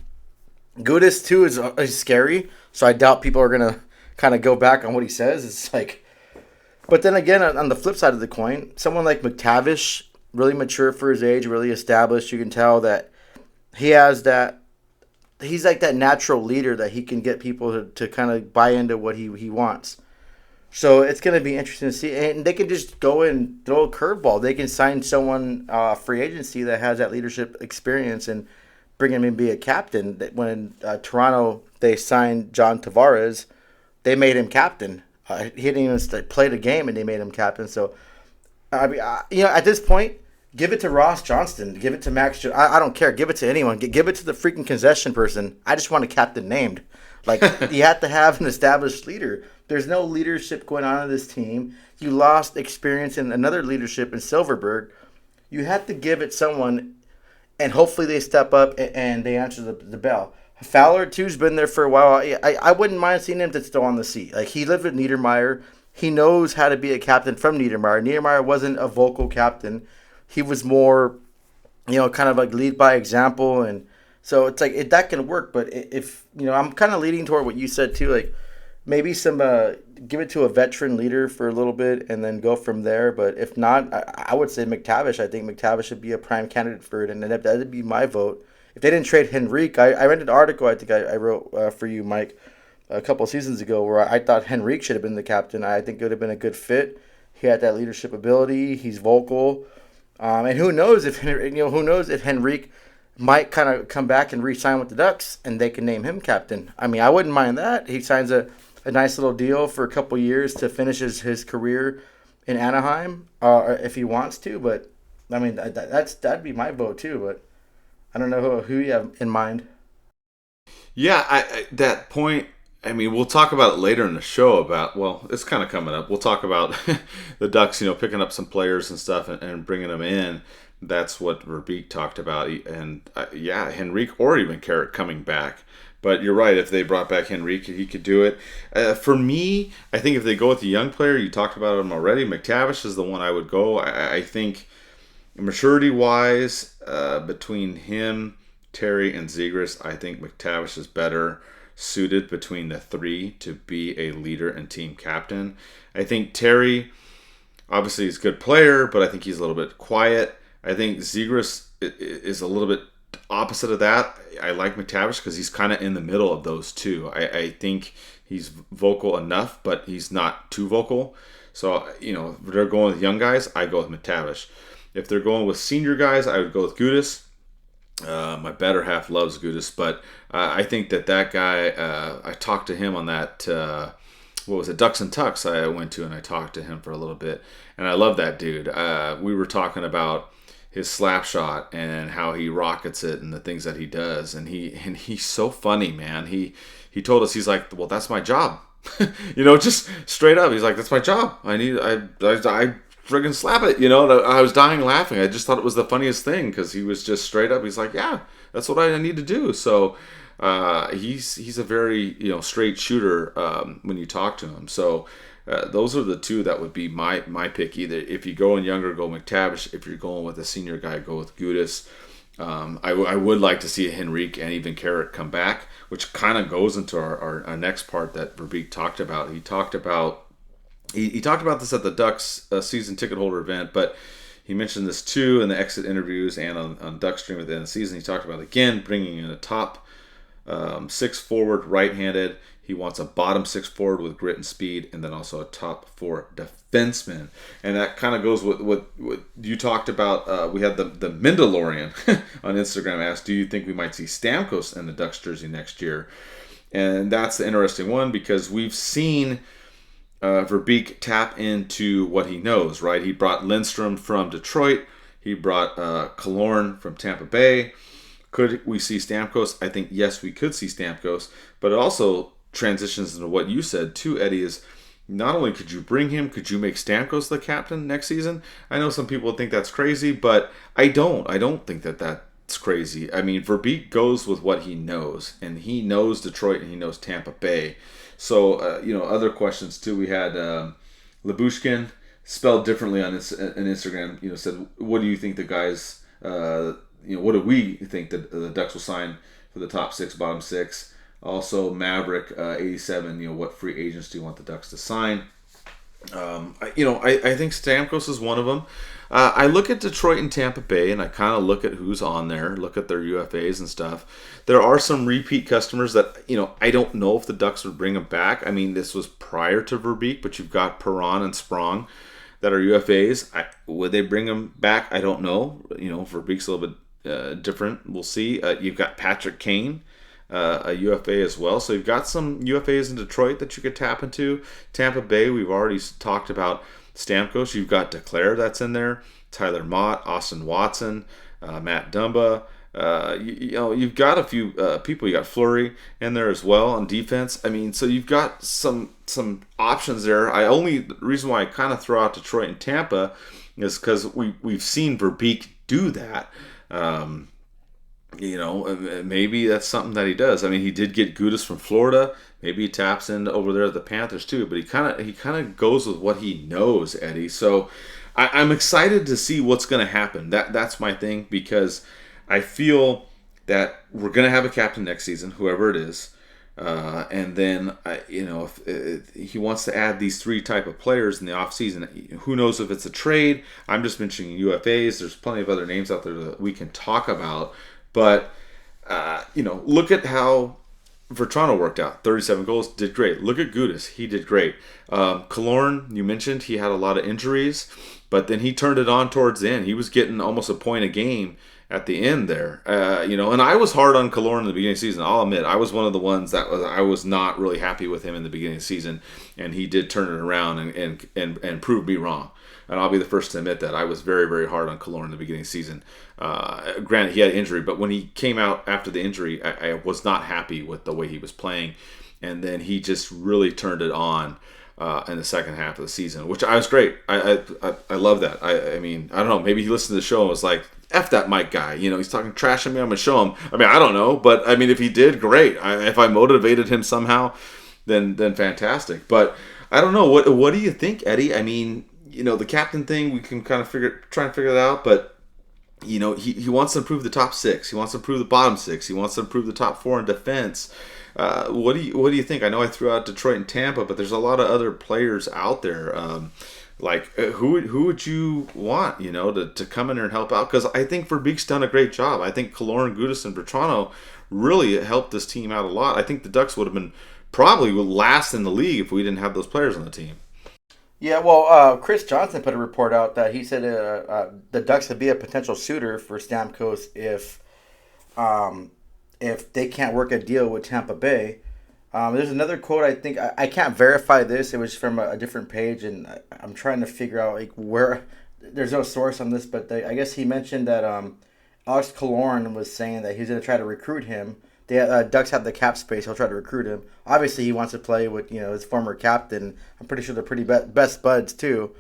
Gudis too is scary, so I doubt people are gonna kind of go back on what he says. It's like. But then again, on the flip side of the coin, someone like McTavish, really mature for his age, really established. You can tell that he has that. He's like that natural leader that he can get people to kind of buy into what he wants. So it's going to be interesting to see. And they can just go and throw a curveball. They can sign someone free agency that has that leadership experience and bring him in and be a captain. When Toronto, they signed John Tavares, they made him captain. He didn't even play the game, and they made him captain. So, I mean, at this point, give it to Ross Johnston. Give it to Max. I don't care. Give it to anyone. Give it to the freaking concession person. I just want a captain named. Like, you have to have an established leader. There's no leadership going on in this team. You lost experience in another leadership in Silfverberg. You have to give it someone, and hopefully they step up and they answer the bell. Fowler, too's been there for a while. I wouldn't mind seeing him that's still on the seat. Like, he lived with Niedermeyer. He knows how to be a captain from Niedermeyer. Niedermeyer wasn't a vocal captain. He was more, kind of like lead by example. And so it's like that can work. But if, I'm kind of leading toward what you said too. Like, maybe some give it to a veteran leader for a little bit and then go from there. But if not, I would say McTavish. I think McTavish should be a prime candidate for it. And that would be my vote. If they didn't trade Henrique, I read an article I think I wrote for you, Mike, a couple of seasons ago where I thought Henrique should have been the captain. I think it would have been a good fit. He had that leadership ability. He's vocal, and who knows if Henrique might kind of come back and re-sign with the Ducks, and they can name him captain. I mean, I wouldn't mind that. He signs a nice little deal for a couple years to finish his career in Anaheim, if he wants to. But I mean, that'd be my vote too. But I don't know who you have in mind. Yeah, that point. I mean, we'll talk about it later in the show. Well, it's kind of coming up. We'll talk about the Ducks, picking up some players and stuff and bringing them in. That's what Verbeek talked about, and Henrique or even Carrick coming back. But you're right. If they brought back Henrique, he could do it. For me, I think if they go with the young player, you talked about him already. McTavish is the one I would go. I think maturity-wise, between him, Terry, and Zegras, I think McTavish is better suited between the three to be a leader and team captain. I think Terry, obviously, is a good player, but I think he's a little bit quiet. I think Zegras is a little bit opposite of that. I like McTavish because he's kind of in the middle of those two. I think he's vocal enough, but he's not too vocal. So, if they're going with young guys, I go with McTavish. If they're going with senior guys, I would go with Gudas. My better half loves Gudas, but I think that guy, I talked to him on that, what was it, DucksNPucks I went to, and I talked to him for a little bit, and I love that dude. We were talking about his slap shot and how he rockets it and the things that he does, and he's so funny, man. He told us, he's like, well, that's my job. Just straight up, he's like, that's my job. I friggin' slap it, I was dying laughing. I just thought it was the funniest thing because he was just straight up. He's like, yeah, that's what I need to do. So he's a very straight shooter when you talk to him. So those are the two that would be my pick. Either if you go in younger, go McTavish. If you're going with a senior guy, go with Gudas. I would like to see Henrique and even Carrick come back, which kind of goes into our next part that Verbeek talked about. He talked about this at the Ducks season ticket holder event, but he mentioned this too in the exit interviews and on Duck Stream at the end of the season. He talked about, again, bringing in a top 6 forward right-handed. He wants a bottom 6 forward with grit and speed, and then also a top 4 defenseman. And that kind of goes with what you talked about. We had the Mandalorian on Instagram asked, do you think we might see Stamkos in the Ducks jersey next year? And that's the interesting one because we've seen Verbeek tap into what he knows, right? He brought Lindstrom from Detroit. He brought Killorn from Tampa Bay. Could we see Stamkos? I think, yes, we could see Stamkos. But it also transitions into what you said, too, Eddie, is not only could you bring him, could you make Stamkos the captain next season? I know some people think that's crazy, but I don't. I don't think that's crazy. I mean, Verbeek goes with what he knows, and he knows Detroit and he knows Tampa Bay. So, other questions too. We had Labushkin, spelled differently on Instagram, said, what do you think the guys, what do we think that the Ducks will sign for the top 6, bottom 6? Also, Maverick 87, what free agents do you want the Ducks to sign? I think Stamkos is one of them. I look at Detroit and Tampa Bay, and I kind of look at who's on there, look at their UFAs and stuff. There are some repeat customers that, I don't know if the Ducks would bring them back. I mean, this was prior to Verbeek, but you've got Perron and Sprong that are UFAs. Would they bring them back? I don't know. Verbeek's a little bit different. We'll see. You've got Patrick Kane, a UFA as well. So you've got some UFAs in Detroit that you could tap into. Tampa Bay, we've already talked about Stamkos. You've got DeClaire that's in there, Tyler Mott, Austin Watson, Matt Dumba. You've got a few people. You got Fleury in there as well on defense. I mean, so you've got some options there. The reason why I kind of throw out Detroit and Tampa is because we've seen Verbeek do that. Maybe that's something that he does. I mean, he did get Gudas from Florida. Maybe he taps in over there at the Panthers too. But he kind of goes with what he knows, Eddie. So I'm excited to see what's going to happen. That's my thing because I feel that we're going to have a captain next season, whoever it is. And then, if he wants to add these 3 type of players in the offseason, who knows if it's a trade. I'm just mentioning UFAs. There's plenty of other names out there that we can talk about. But, look at how Vertrano worked out. 37 goals, did great. Look at Gudas. He did great. Killorn, you mentioned, he had a lot of injuries, but then he turned it on towards the end. He was getting almost a point a game, at the end there. And I was hard on Killorn in the beginning of the season. I'll admit, I was one of the ones that I was not really happy with him in the beginning of the season, and he did turn it around and prove me wrong. And I'll be the first to admit that I was very, very hard on Killorn in the beginning of the season. Granted, he had an injury, but when he came out after the injury, I was not happy with the way he was playing. And then he just really turned it on in the second half of the season, which I was great. I love that. I mean, I don't know. Maybe he listened to the show and was like, F that Mike guy. He's talking trash at me. I'm going to show him. I mean, I don't know. But, I mean, if he did, great. If I motivated him somehow, then fantastic. But I don't know. What do you think, Eddie? I mean, the captain thing, we can kind of try and figure that out. But, he wants to improve the top 6. He wants to improve the bottom 6. He wants to improve the top 4 in defense. What do you think? I know I threw out Detroit and Tampa, but there's a lot of other players out there. Who would you want, to come in there and help out? Because I think Verbeek's done a great job. I think Killorn, Gudas, and Bertrano really helped this team out a lot. I think the Ducks would have been probably last in the league if we didn't have those players on the team. Yeah, well, Chris Johnson put a report out that he said the Ducks would be a potential suitor for Stamkos if they can't work a deal with Tampa Bay. There's another quote, I think, I can't verify this. It was from a different page, and I'm trying to figure out where. There's no source on this, but I guess he mentioned that Alex Killorn was saying that he's going to try to recruit him. Ducks have the cap space. He'll try to recruit him. Obviously, he wants to play with his former captain. I'm pretty sure they're pretty best buds too.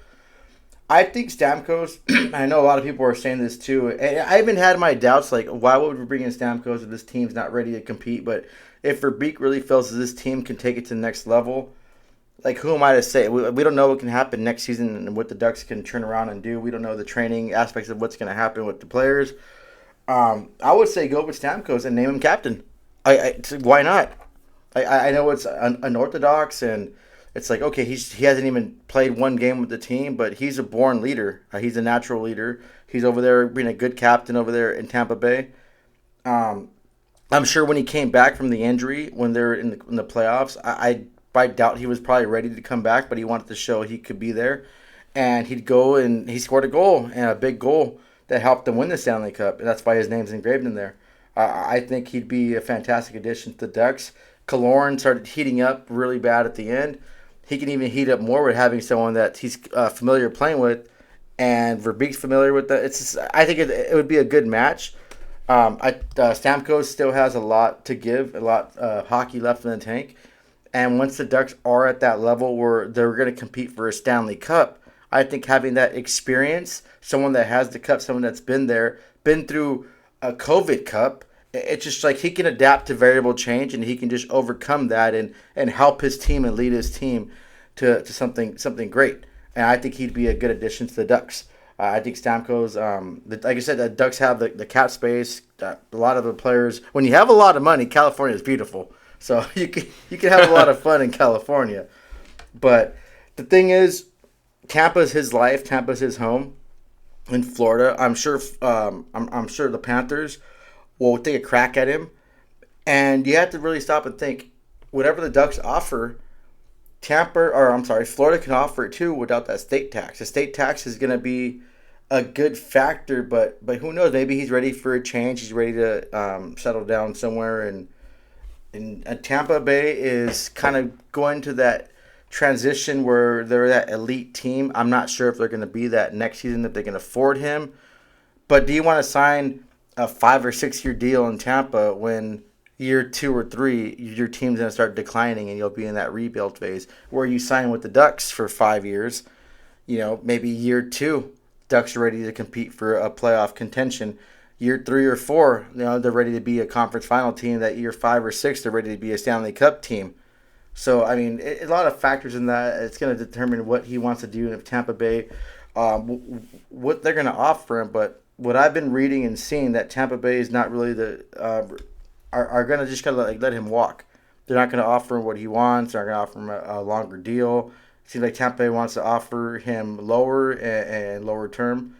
I think Stamkos. I know a lot of people are saying this too. And I even had my doubts, like why would we bring in Stamkos if this team's not ready to compete? But if Verbeek really feels that this team can take it to the next level, like who am I to say? We don't know what can happen next season and what the Ducks can turn around and do. We don't know the training aspects of what's going to happen with the players. I would say go with Stamkos and name him captain. Why not? I know it's unorthodox and it's like, okay, he hasn't even played one game with the team, but he's a born leader. He's a natural leader. He's over there being a good captain over there in Tampa Bay. I'm sure when he came back from the injury, when they're in the playoffs, I doubt he was probably ready to come back, but he wanted to show he could be there. And he'd go and he scored a goal, and a big goal that helped them win the Stanley Cup. And that's why his name's engraved in there. I think he'd be a fantastic addition to the Ducks. Killorn started heating up really bad at the end. He can even heat up more with having someone that he's familiar playing with, and Verbeek's familiar with that. I think it would be a good match. Stamkos still has a lot to give, a lot hockey left in the tank. And once the Ducks are at that level where they're going to compete for a Stanley Cup, I think having that experience, someone that has the cup, someone that's been there, been through a COVID Cup, it's just like he can adapt to variable change and he can just overcome that and help his team and lead his team to something great. And I think he'd be a good addition to the Ducks. I think Stamkos, like I said, the Ducks have the cap space. A lot of the players, when you have a lot of money, California is beautiful. So you can have a lot of fun in California. But the thing is, Tampa's his life. Tampa's his home. In Florida, I'm sure the Panthers will take a crack at him. And you have to really stop and think, whatever the Ducks offer, Florida can offer it too without that state tax. The state tax is going to be a good factor, but who knows? Maybe he's ready for a change. He's ready to settle down somewhere. And Tampa Bay is kind of going to that transition where they're that elite team. I'm not sure if they're going to be that next season, if they can afford him. But do you want to sign a 5 or 6 year deal in Tampa when year 2 or 3 your team's going to start declining and you'll be in that rebuild phase? Where you sign with the Ducks for 5 years, maybe year 2 Ducks are ready to compete for a playoff contention. Year 3 or 4, they're ready to be a conference final team. That year 5 or 6, they're ready to be a Stanley Cup team. So, I mean, a lot of factors in that. It's going to determine what he wants to do in Tampa Bay, what they're going to offer him. But what I've been reading and seeing, that Tampa Bay is not really are going to just kind of let him walk. They're not going to offer him what he wants. They're going to offer him a longer deal. It seems like Tampa Bay wants to offer him lower and lower term.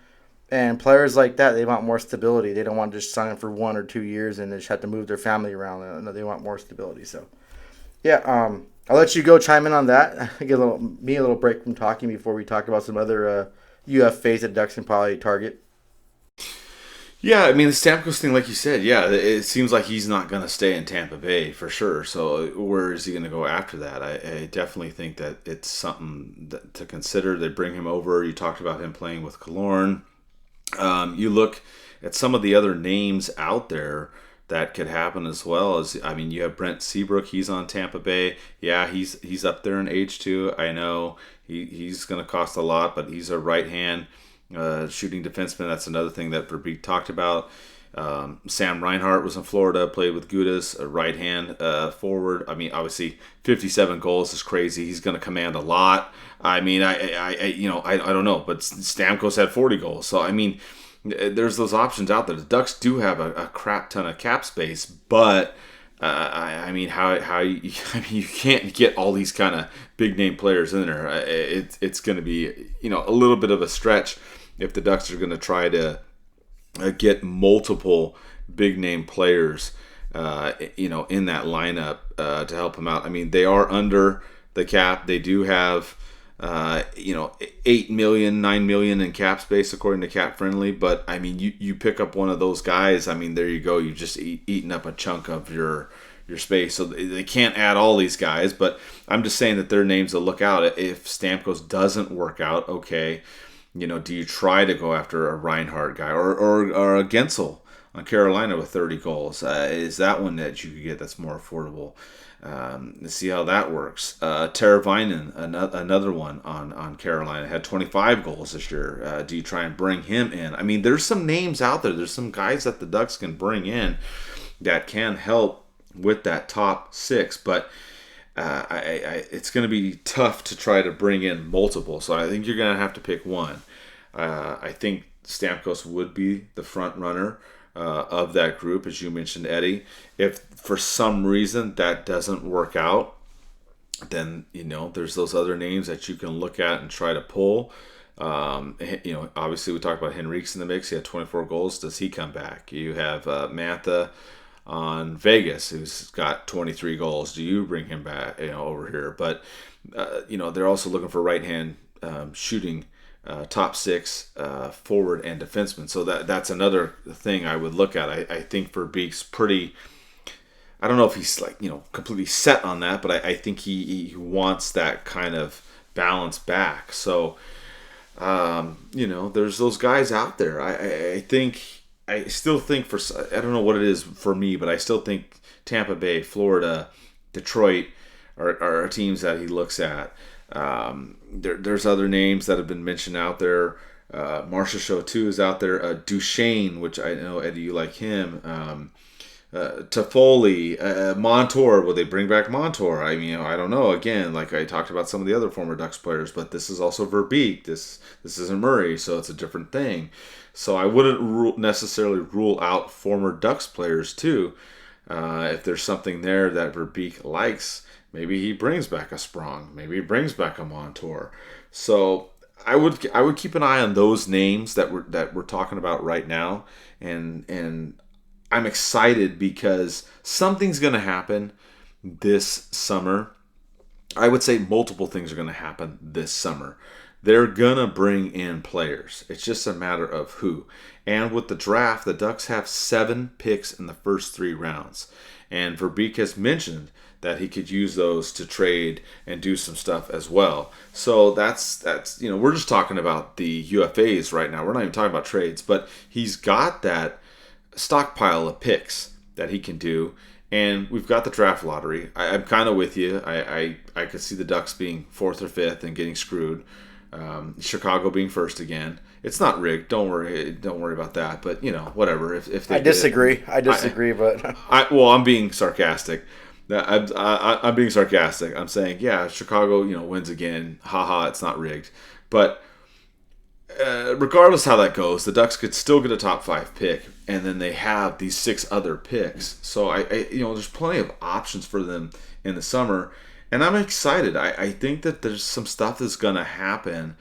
And players like that, they want more stability. They don't want to just sign him for 1 or 2 years and they just have to move their family around. No, they want more stability. So, yeah, I'll let you go chime in on that. Give me a little break from talking before we talk about some other UFAs that Ducks can probably target. Yeah, I mean, the Stamkos thing, like you said, yeah, it seems like he's not going to stay in Tampa Bay for sure. So where is he going to go after that? I definitely think that it's something to consider. They bring him over. You talked about him playing with Killorn. You look at some of the other names out there that could happen as well. As I mean, you have Brent Seabrook. He's on Tampa Bay. Yeah, he's up there in age too. I know he's going to cost a lot, but he's a right hand shooting defenseman. That's another thing that Verbeek talked about. Sam Reinhart was in Florida, played with Gudas, a right hand forward. I mean, obviously, 57 goals is crazy. He's going to command a lot. I mean, I don't know, but Stamkos had 40 goals. So I mean, there's those options out there. The Ducks do have a crap ton of cap space, but I mean, you can't get all these kind of big name players in there. It's going to be a little bit of a stretch if the Ducks are going to try to get multiple big name players in that lineup to help them out. I mean, they are under the cap. They do have 8 million, 9 million in cap space according to Cap Friendly. But I mean, you pick up one of those guys. I mean, there you go. You just eaten up a chunk of your space. So they can't add all these guys. But I'm just saying that they're names to look out. If Stamkos doesn't work out, okay, do you try to go after a Reinhardt guy or a Gensel on Carolina with 30 goals? Is that one that you could get that's more affordable? Let's see how that works. Teravainen, another one on Carolina, had 25 goals this year. Do you try and bring him in? I mean, there's some names out there. There's some guys that the Ducks can bring in that can help with that top six, but it's going to be tough to try to bring in multiple. So I think you're going to have to pick one. I think Stamkos would be the front runner of that group, as you mentioned, Eddie. If for some reason that doesn't work out, then there's those other names that you can look at and try to pull. Obviously we talked about Henrique's in the mix. He had 24 goals. Does he come back? You have Mantha on Vegas, who's got 23 goals. Do you bring him back over here? But they're also looking for right hand shooting top six forward and defenseman. So that's another thing I would look at. I think Verbeek's pretty, I don't know if he's completely set on that, but I think he wants that kind of balance back. So there's those guys out there. I still think I don't know what it is for me, but I still think Tampa Bay, Florida, Detroit are teams that he looks at. There's other names that have been mentioned out there. Marcia Show 2 is out there. Duchesne, which I know, Eddie, you like him. Toffoli, Montour. Will they bring back Montour? I mean, I don't know. Again, like I talked about some of the other former Ducks players, but this is also Verbeek. This isn't Murray, so it's a different thing. So I wouldn't necessarily rule out former Ducks players too. If there's something there that Verbeek likes, maybe he brings back a Sprong. Maybe he brings back a Montour. So I would keep an eye on those names that we're talking about right now, and I'm excited because something's going to happen this summer. I would say multiple things are going to happen this summer. They're going to bring in players. It's just a matter of who. And with the draft, the Ducks have 7 picks in the first 3 rounds. And Verbeek has mentioned that he could use those to trade and do some stuff as well. So that's we're just talking about the UFAs right now. We're not even talking about trades. But he's got that stockpile of picks that he can do. And we've got the draft lottery. I'm kind of with you. I could see the Ducks being 4th or 5th and getting screwed. Chicago being first again. It's not rigged. Don't worry about that. But whatever. If they I disagree. But I'm being sarcastic. I'm being sarcastic. I'm saying, yeah, Chicago, wins again. Haha, it's not rigged. But regardless how that goes, the Ducks could still get a top 5 pick, and then they have these 6 other picks. So I there's plenty of options for them in the summer. And I'm excited. I think that there's some stuff that's going to happen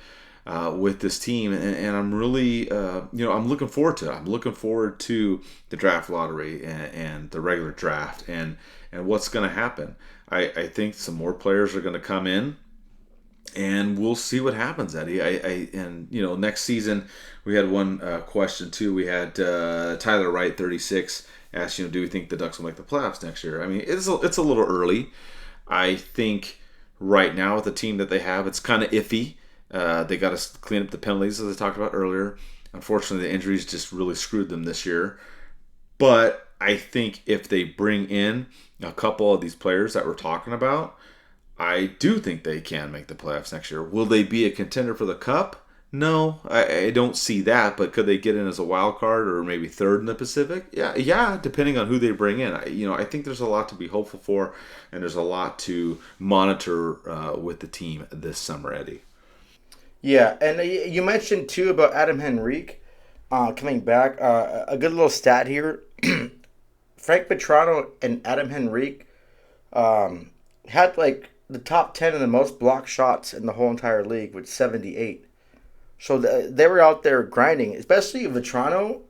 with this team. And I'm really, I'm looking forward to it. I'm looking forward to the draft lottery and the regular draft and what's going to happen. I think some more players are going to come in. And we'll see what happens, Eddie. And next season we had one question too. We had Tyler Wright, 36, asked, do we think the Ducks will make the playoffs next year? I mean, it's a little early. I think right now with the team that they have, it's kind of iffy. They got to clean up the penalties, as I talked about earlier. Unfortunately, the injuries just really screwed them this year. But I think if they bring in a couple of these players that we're talking about, I do think they can make the playoffs next year. Will they be a contender for the Cup? No, I don't see that. But could they get in as a wild card or maybe third in the Pacific? Yeah, depending on who they bring in. I think there's a lot to be hopeful for, and there's a lot to monitor with the team this summer, Eddie. Yeah, and you mentioned too about Adam Henrique coming back. A good little stat here: Frank Petrano and Adam Henrique had like the top 10 in the most blocked shots in the whole entire league with 78. So they were out there grinding, especially Vetrano,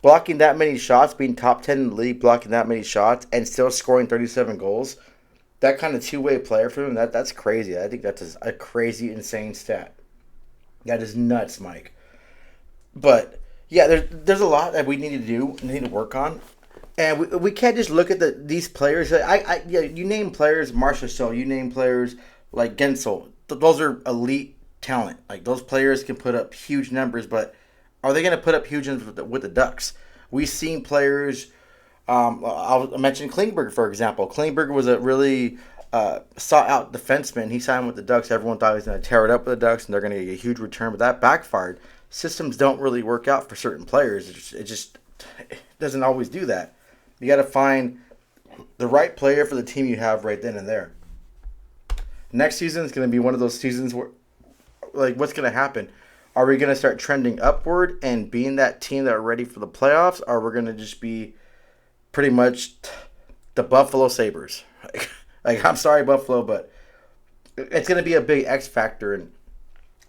blocking that many shots, being top 10 in the league, blocking that many shots, and still scoring 37 goals. That kind of two-way player for him, that's crazy. I think that's a crazy, insane stat. That is nuts, Mike. But, yeah, there's a lot that we need to do, need to work on. And we can't just look at these players. You name players, Marchessault, you name players like Gensel. Those are elite talent. Like, those players can put up huge numbers, but are they going to put up huge numbers with the Ducks? We've seen players, I'll mention Klingberg, for example. Klingberg was a really sought-out defenseman. He signed with the Ducks. Everyone thought he was going to tear it up with the Ducks, and they're going to get a huge return, but that backfired. Systems don't really work out for certain players. It just doesn't always do that. You got to find the right player for the team you have right then and there. Next season is going to be one of those seasons where, like, what's going to happen? Are we going to start trending upward and being that team that are ready for the playoffs? Or are we going to just be pretty much the Buffalo Sabres? Like, I'm sorry, Buffalo, but it's going to be a big X factor. And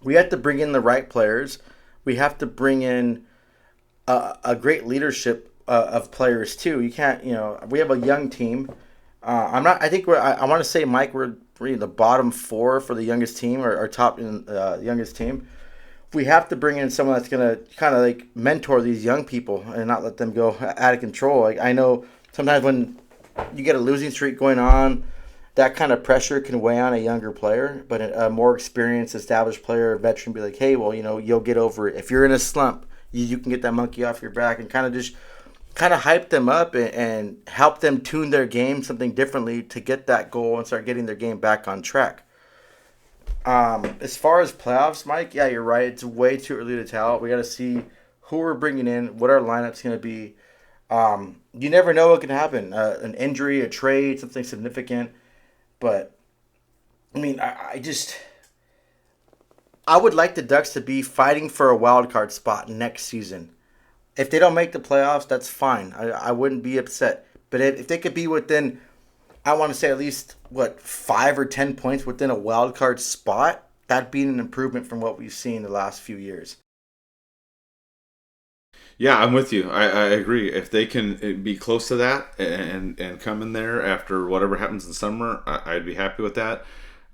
we have to bring in the right players. We have to bring in a great leadership of players too. You can't, we have a young team. I want to say, Mike, we're in the bottom 4 for the youngest team, or top in youngest team. We have to bring in someone that's going to kind of like mentor these young people and not let them go out of control. Like, I know sometimes when you get a losing streak going on, that kind of pressure can weigh on a younger player, but a more experienced, established player, a veteran, be like, hey, well, you'll get over it. If you're in a slump, you can get that monkey off your back, and kind of hype them up and help them tune their game something differently to get that goal and start getting their game back on track. As far as playoffs, Mike, yeah, you're right. It's way too early to tell. We got to see who we're bringing in, what our lineup's going to be. You never know what can happen. An injury, a trade, something significant. But, I mean, I would like the Ducks to be fighting for a wild card spot next season. If they don't make the playoffs, that's fine. I wouldn't be upset. But if they could be within, I want to say at least, 5 or 10 points within a wild card spot, that'd be an improvement from what we've seen the last few years. Yeah, I'm with you. I agree. If they can be close to that and come in there after whatever happens in summer, I'd be happy with that.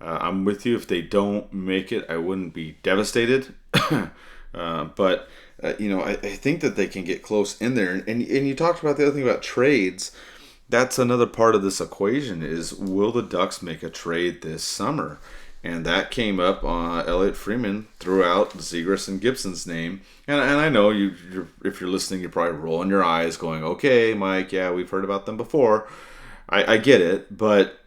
I'm with you. If they don't make it, I wouldn't be devastated. But I think that they can get close in there. And you talked about the other thing about trades. That's another part of this equation is, will the Ducks make a trade this summer? And that came up. Elliot Freeman threw out Zegras and Gibson's name. And I know if you're listening, you're probably rolling your eyes going, okay, Mike, yeah, we've heard about them before. I get it. But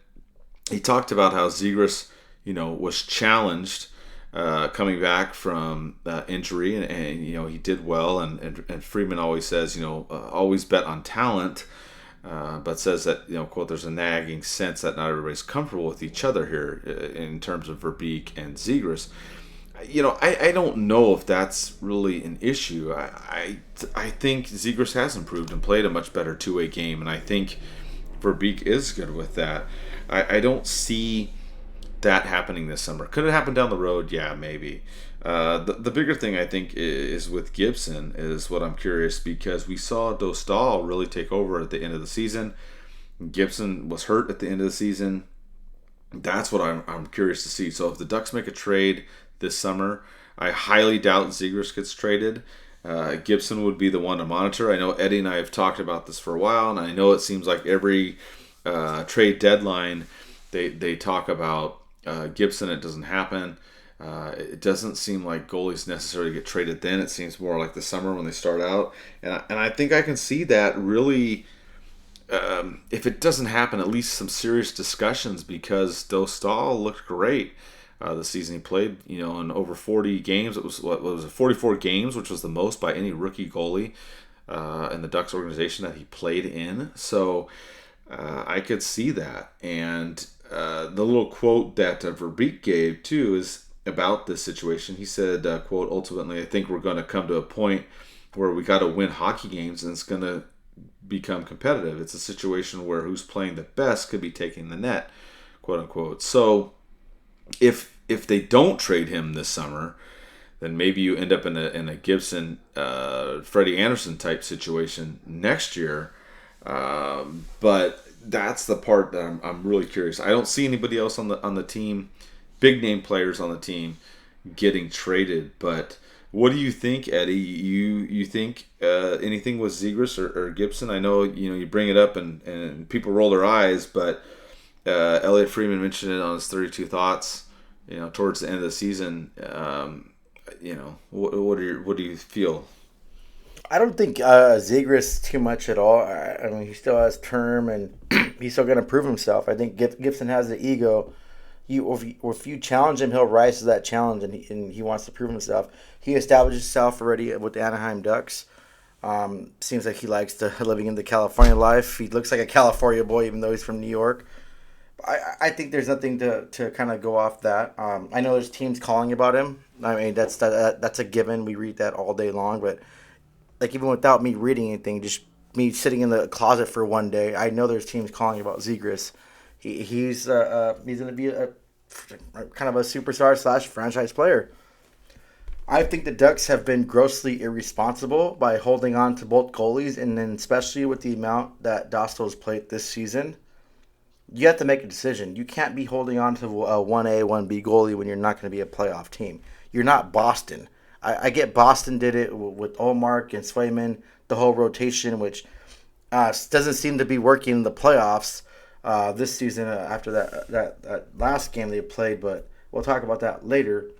he talked about how Zegras, was challenged coming back from injury. And he did well. And Freeman always says, always bet on talent. But says that, quote, there's a nagging sense that not everybody's comfortable with each other here in terms of Verbeek and Zegras. I don't know if that's really an issue. I think Zegras has improved and played a much better two-way game, and I think Verbeek is good with that. I don't see that happening this summer. Could it happen down the road? Yeah, maybe. The bigger thing I think is with Gibson is what I'm curious, because we saw Dostal really take over at the end of the season. Gibson was hurt at the end of the season. That's what I'm curious to see. So if the Ducks make a trade this summer, I highly doubt Zegras gets traded. Gibson would be the one to monitor. I know Eddie and I have talked about this for a while, and I know it seems like every trade deadline they talk about Gibson. It doesn't happen. It doesn't seem like goalies necessarily get traded then. It seems more like the summer when they start out. And I think I can see that really, if it doesn't happen, at least some serious discussions, because Dostal looked great the season he played. In over 40 games. It was 44 games, which was the most by any rookie goalie in the Ducks organization that he played in. So I could see that. And the little quote that Verbeek gave too is about this situation. He said, quote, "Ultimately, I think we're going to come to a point where we got to win hockey games, and it's going to become competitive. It's a situation where who's playing the best could be taking the net," quote unquote. So if they don't trade him this summer, then maybe you end up in a Gibson, Freddie Anderson type situation next year. But that's the part that I'm really curious. I don't see anybody else on the team, big name players on the team, getting traded. But what do you think, Eddie? You think anything with Zegras or Gibson? I know you bring it up and people roll their eyes, but Elliot Freeman mentioned it on his 32 Thoughts. Towards the end of the season. What do you feel? I don't think Zegras too much at all. I mean, he still has term, and he's still going to prove himself. I think Gibson has the ego. If you challenge him, he'll rise to that challenge, and he wants to prove himself. He established himself already with the Anaheim Ducks. Seems like he likes living in the California life. He looks like a California boy, even though he's from New York. I think there's nothing to kind of go off that. I know there's teams calling about him. I mean, that's a given. We read that all day long, but like even without me reading anything, just me sitting in the closet for one day, I know there's teams calling about Zegras. He's going to be a kind of a superstar / franchise player. I think the Ducks have been grossly irresponsible by holding on to both goalies, and then especially with the amount that Dostal's played this season. You have to make a decision. You can't be holding on to a 1A, 1B goalie when you're not going to be a playoff team. You're not Boston. I get Boston did it with Olmark and Swayman, the whole rotation, which doesn't seem to be working in the playoffs this season after that last game they played, but we'll talk about that later.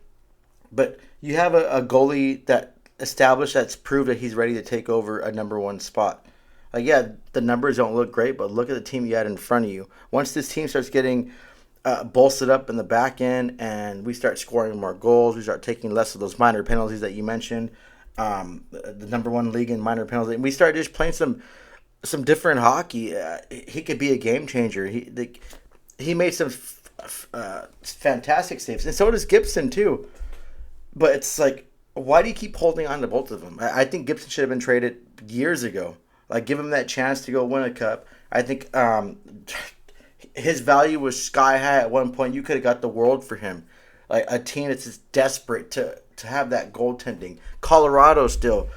But you have a goalie that established, that's proved that he's ready to take over a number one spot. The numbers don't look great, but look at the team you had in front of you. Once this team starts getting bolstered up in the back end and we start scoring more goals, we start taking less of those minor penalties that you mentioned, the number one league in minor penalties, and we start just playing some different hockey, he could be a game changer. He made some fantastic saves, and so does Gibson too. But it's like, why do you keep holding on to both of them? I think Gibson should have been traded years ago. Like, give him that chance to go win a cup. I think his value was sky high at one point. You could have got the world for him. Like, a team that's just desperate to have that goaltending. Colorado still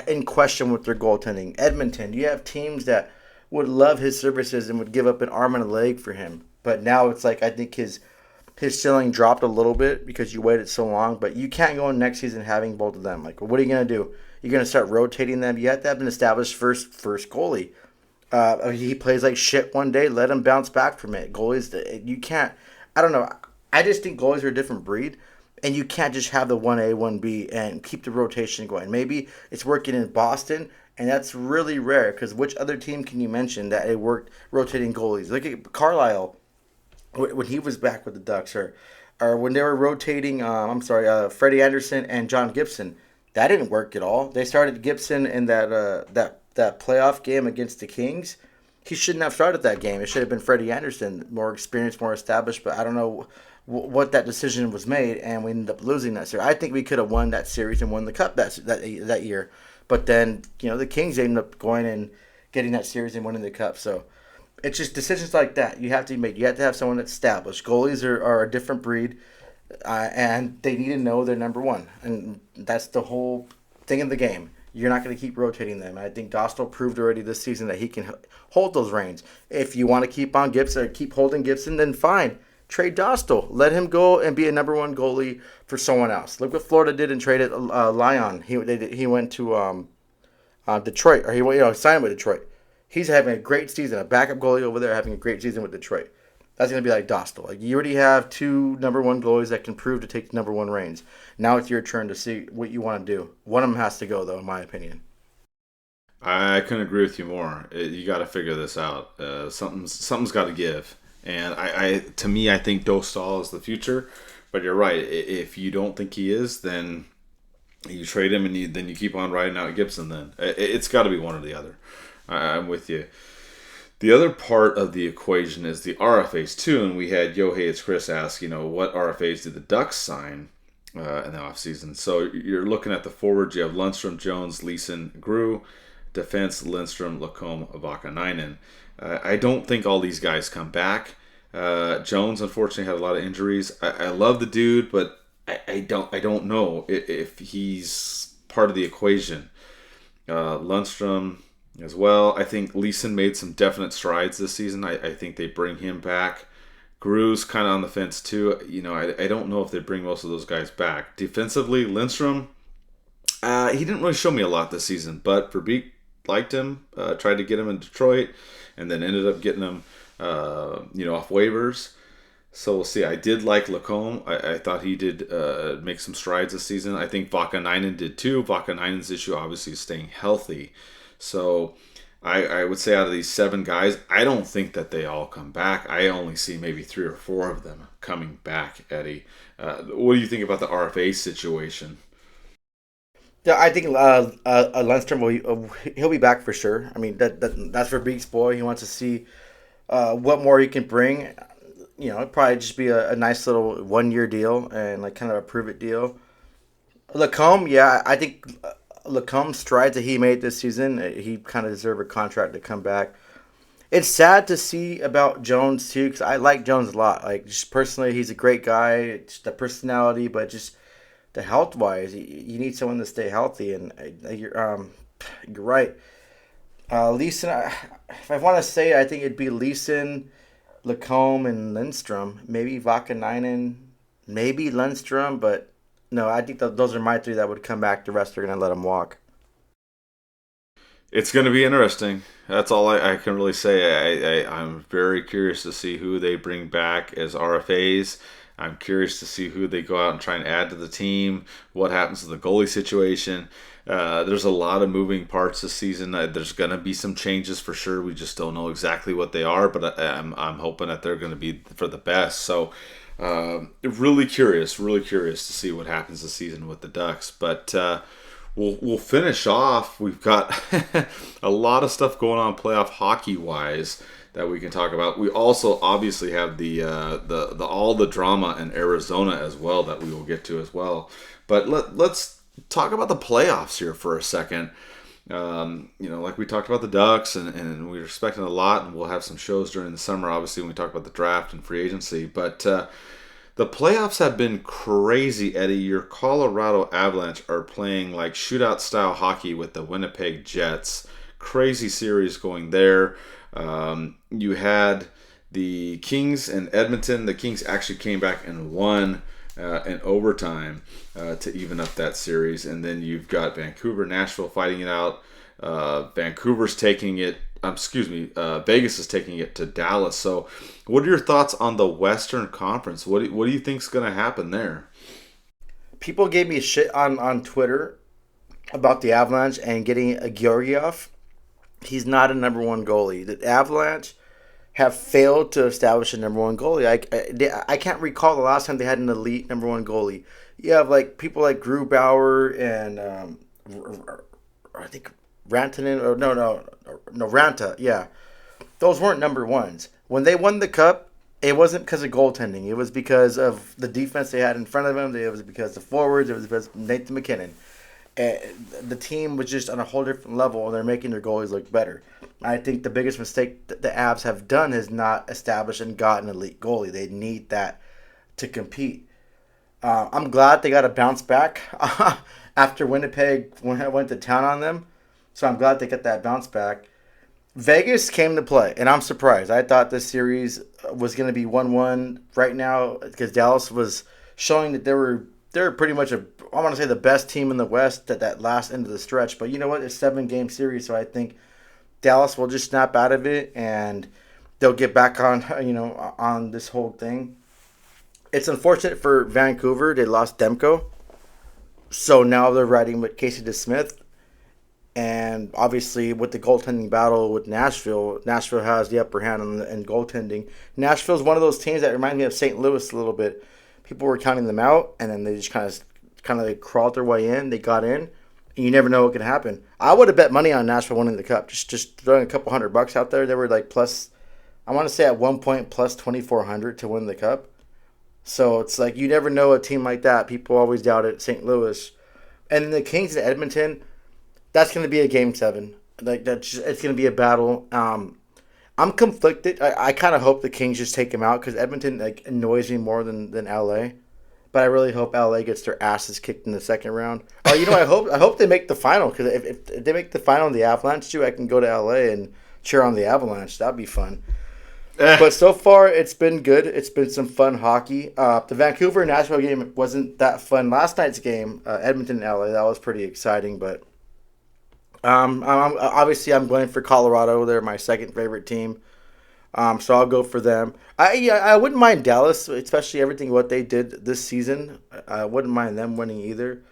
in question with their goaltending. Edmonton, you have teams that would love his services and would give up an arm and a leg for him. But now it's like, I think his ceiling dropped a little bit because you waited so long. But you can't go in next season having both of them. Like, what are you going to do? You're going to start rotating them. You have to have an established first goalie. He plays like shit one day. Let him bounce back from it. Goalies, you can't. I don't know. I just think goalies are a different breed. And you can't just have the 1A, 1B and keep the rotation going. Maybe it's working in Boston, and that's really rare because which other team can you mention that it worked rotating goalies? Look at Carlisle when he was back with the Ducks, or when they were rotating, Freddie Anderson and John Gibson. That didn't work at all. They started Gibson in that playoff game against the Kings. He shouldn't have started that game. It should have been Freddie Anderson, more experienced, more established. But I don't know what that decision was made, and we ended up losing that series. I think we could have won that series and won the cup that year. But then, the Kings ended up going and getting that series and winning the cup. So it's just decisions like that you have to make. You have to have someone that's established. Goalies are a different breed. And they need to know they're number one. And that's the whole thing in the game. You're not going to keep rotating them. I think Dostal proved already this season that he can hold those reins. If you want to keep on Gibson or keep holding Gibson, then fine. trade Dostal. Let him go and be a number one goalie for someone else. Look what Florida did and traded Lyon. He went to Detroit, or he signed with Detroit. He's having a great season. A backup goalie over there having a great season with Detroit. That's going to be like Dostal. Like, you already have two number one goalies that can prove to take the number one reins. Now it's your turn to see what you want to do. One of them has to go, though, in my opinion. I couldn't agree with you more. You got to figure this out. Something's got to give. And to me, I think Dostal is the future. But you're right. If you don't think he is, then you trade him and then you keep on riding out Gibson. Then it's got to be one or the other. I'm with you. The other part of the equation is the RFAs too, and we had It's Chris ask, what RFAs did the Ducks sign in the offseason? So you're looking at the forwards. You have Lundstrom, Jones, Leeson, Grew. Defense, Lindstrom, Lacombe, Vakanainen. I don't think all these guys come back. Jones, unfortunately, had a lot of injuries. I love the dude, but I don't know if he's part of the equation. Lundstrom as well. I think Leeson made some definite strides this season. I think they bring him back. Grew's kind of on the fence too. I don't know if they bring most of those guys back. Defensively, Lindstrom, he didn't really show me a lot this season, but Verbeek liked him, tried to get him in Detroit, and then ended up getting him, off waivers. So we'll see. I did like Lacombe. I thought he did make some strides this season. I think Vakanainen did too. Vakanainen's issue obviously is staying healthy. So I would say out of these 7 guys, I don't think that they all come back. I only see maybe 3 or 4 of them coming back, Eddie. What do you think about the RFA situation? Yeah, I think Lundstrom he'll be back for sure. I mean, that's Verbeek's boy. He wants to see what more he can bring. It'd probably just be a nice little 1-year deal and like kind of a prove it deal. Lacombe, yeah, I think Lacombe's strides that he made this season, he kind of deserved a contract to come back. It's sad to see about Jones too, because I like Jones a lot. Like, just personally, he's a great guy. Just the personality, but just the health wise, you need someone to stay healthy. And you're right. Leeson, if I want to say, I think it'd be Leeson, Lacombe, and Lindstrom. Maybe Vakanainen, maybe Lindstrom, but no, I think those are my 3 that would come back. The rest are going to let them walk. It's going to be interesting. That's all I can really say. I'm very curious to see who they bring back as RFAs. I'm curious to see who they go out and try and add to the team. What happens to the goalie situation? There's a lot of moving parts this season. There's going to be some changes for sure. We just don't know exactly what they are, but I'm hoping that they're going to be for the best. So really curious to see what happens this season with the Ducks. But we'll finish off. We've got a lot of stuff going on playoff hockey wise that we can talk about. We also obviously have the all the drama in Arizona as well that we will get to as well. But let's talk about the playoffs here for a second. Like we talked about the Ducks, and we're expecting a lot, and we'll have some shows during the summer, obviously, when we talk about the draft and free agency. But the playoffs have been crazy, Eddie. Your Colorado Avalanche are playing like shootout-style hockey with the Winnipeg Jets. Crazy series going there. You had the Kings and Edmonton. The Kings actually came back and won in overtime to even up that series. And then you've got Vancouver, Nashville fighting it out. Vegas is taking it to Dallas. So what are your thoughts on the Western Conference? What do you think is going to happen there? People gave me shit on Twitter about the Avalanche and getting a Georgiev. He's not a number 1 goalie. The Avalanche have failed to establish a number 1 goalie. I can't recall the last time they had an elite number 1 goalie. You have like people like Grubauer and I think Rantanen, or no, Ranta. Yeah, those weren't number 1s. When they won the cup, it wasn't because of goaltending. It was because of the defense they had in front of them. It was because of the forwards. It was because of Nathan McKinnon. The team was just on a whole different level, and they're making their goalies look better. I think the biggest mistake that the Avs have done is not established and got an elite goalie. They need that to compete. I'm glad they got a bounce back after Winnipeg went to town on them. So I'm glad they got that bounce back. Vegas came to play, and I'm surprised. I thought this series was going to be 1-1 right now because Dallas was showing that they're pretty much I want to say the best team in the West at that last end of the stretch. But you know what? It's a 7-game series, so I think Dallas will just snap out of it and they'll get back on this whole thing. It's unfortunate for Vancouver. They lost Demko. So now they're riding with Casey DeSmith. And obviously with the goaltending battle with Nashville has the upper hand in goaltending. Nashville's one of those teams that remind me of St. Louis a little bit. People were counting them out, and then they just kind of crawled their way in. They got in, and you never know what can happen. I would have bet money on Nashville winning the cup. Just throwing a couple $100 out there. They were like plus, I want to say at one point plus 2,400 to win the cup. So it's like you never know a team like that. People always doubt it. St. Louis, and the Kings in Edmonton. That's going to be a game 7. It's going to be a battle. I'm conflicted. I kind of hope the Kings just take him out because Edmonton annoys me more than LA. But I really hope LA gets their asses kicked in the second round. Oh, I hope they make the final because if they make the final in the Avalanche too, I can go to LA and cheer on the Avalanche. That'd be fun. But so far, it's been good. It's been some fun hockey. The Vancouver-Nashville game wasn't that fun. Last night's game, Edmonton-LA, that was pretty exciting. But I'm going for Colorado. They're my second favorite team. So I'll go for them. I wouldn't mind Dallas, especially everything what they did this season. I wouldn't mind them winning either.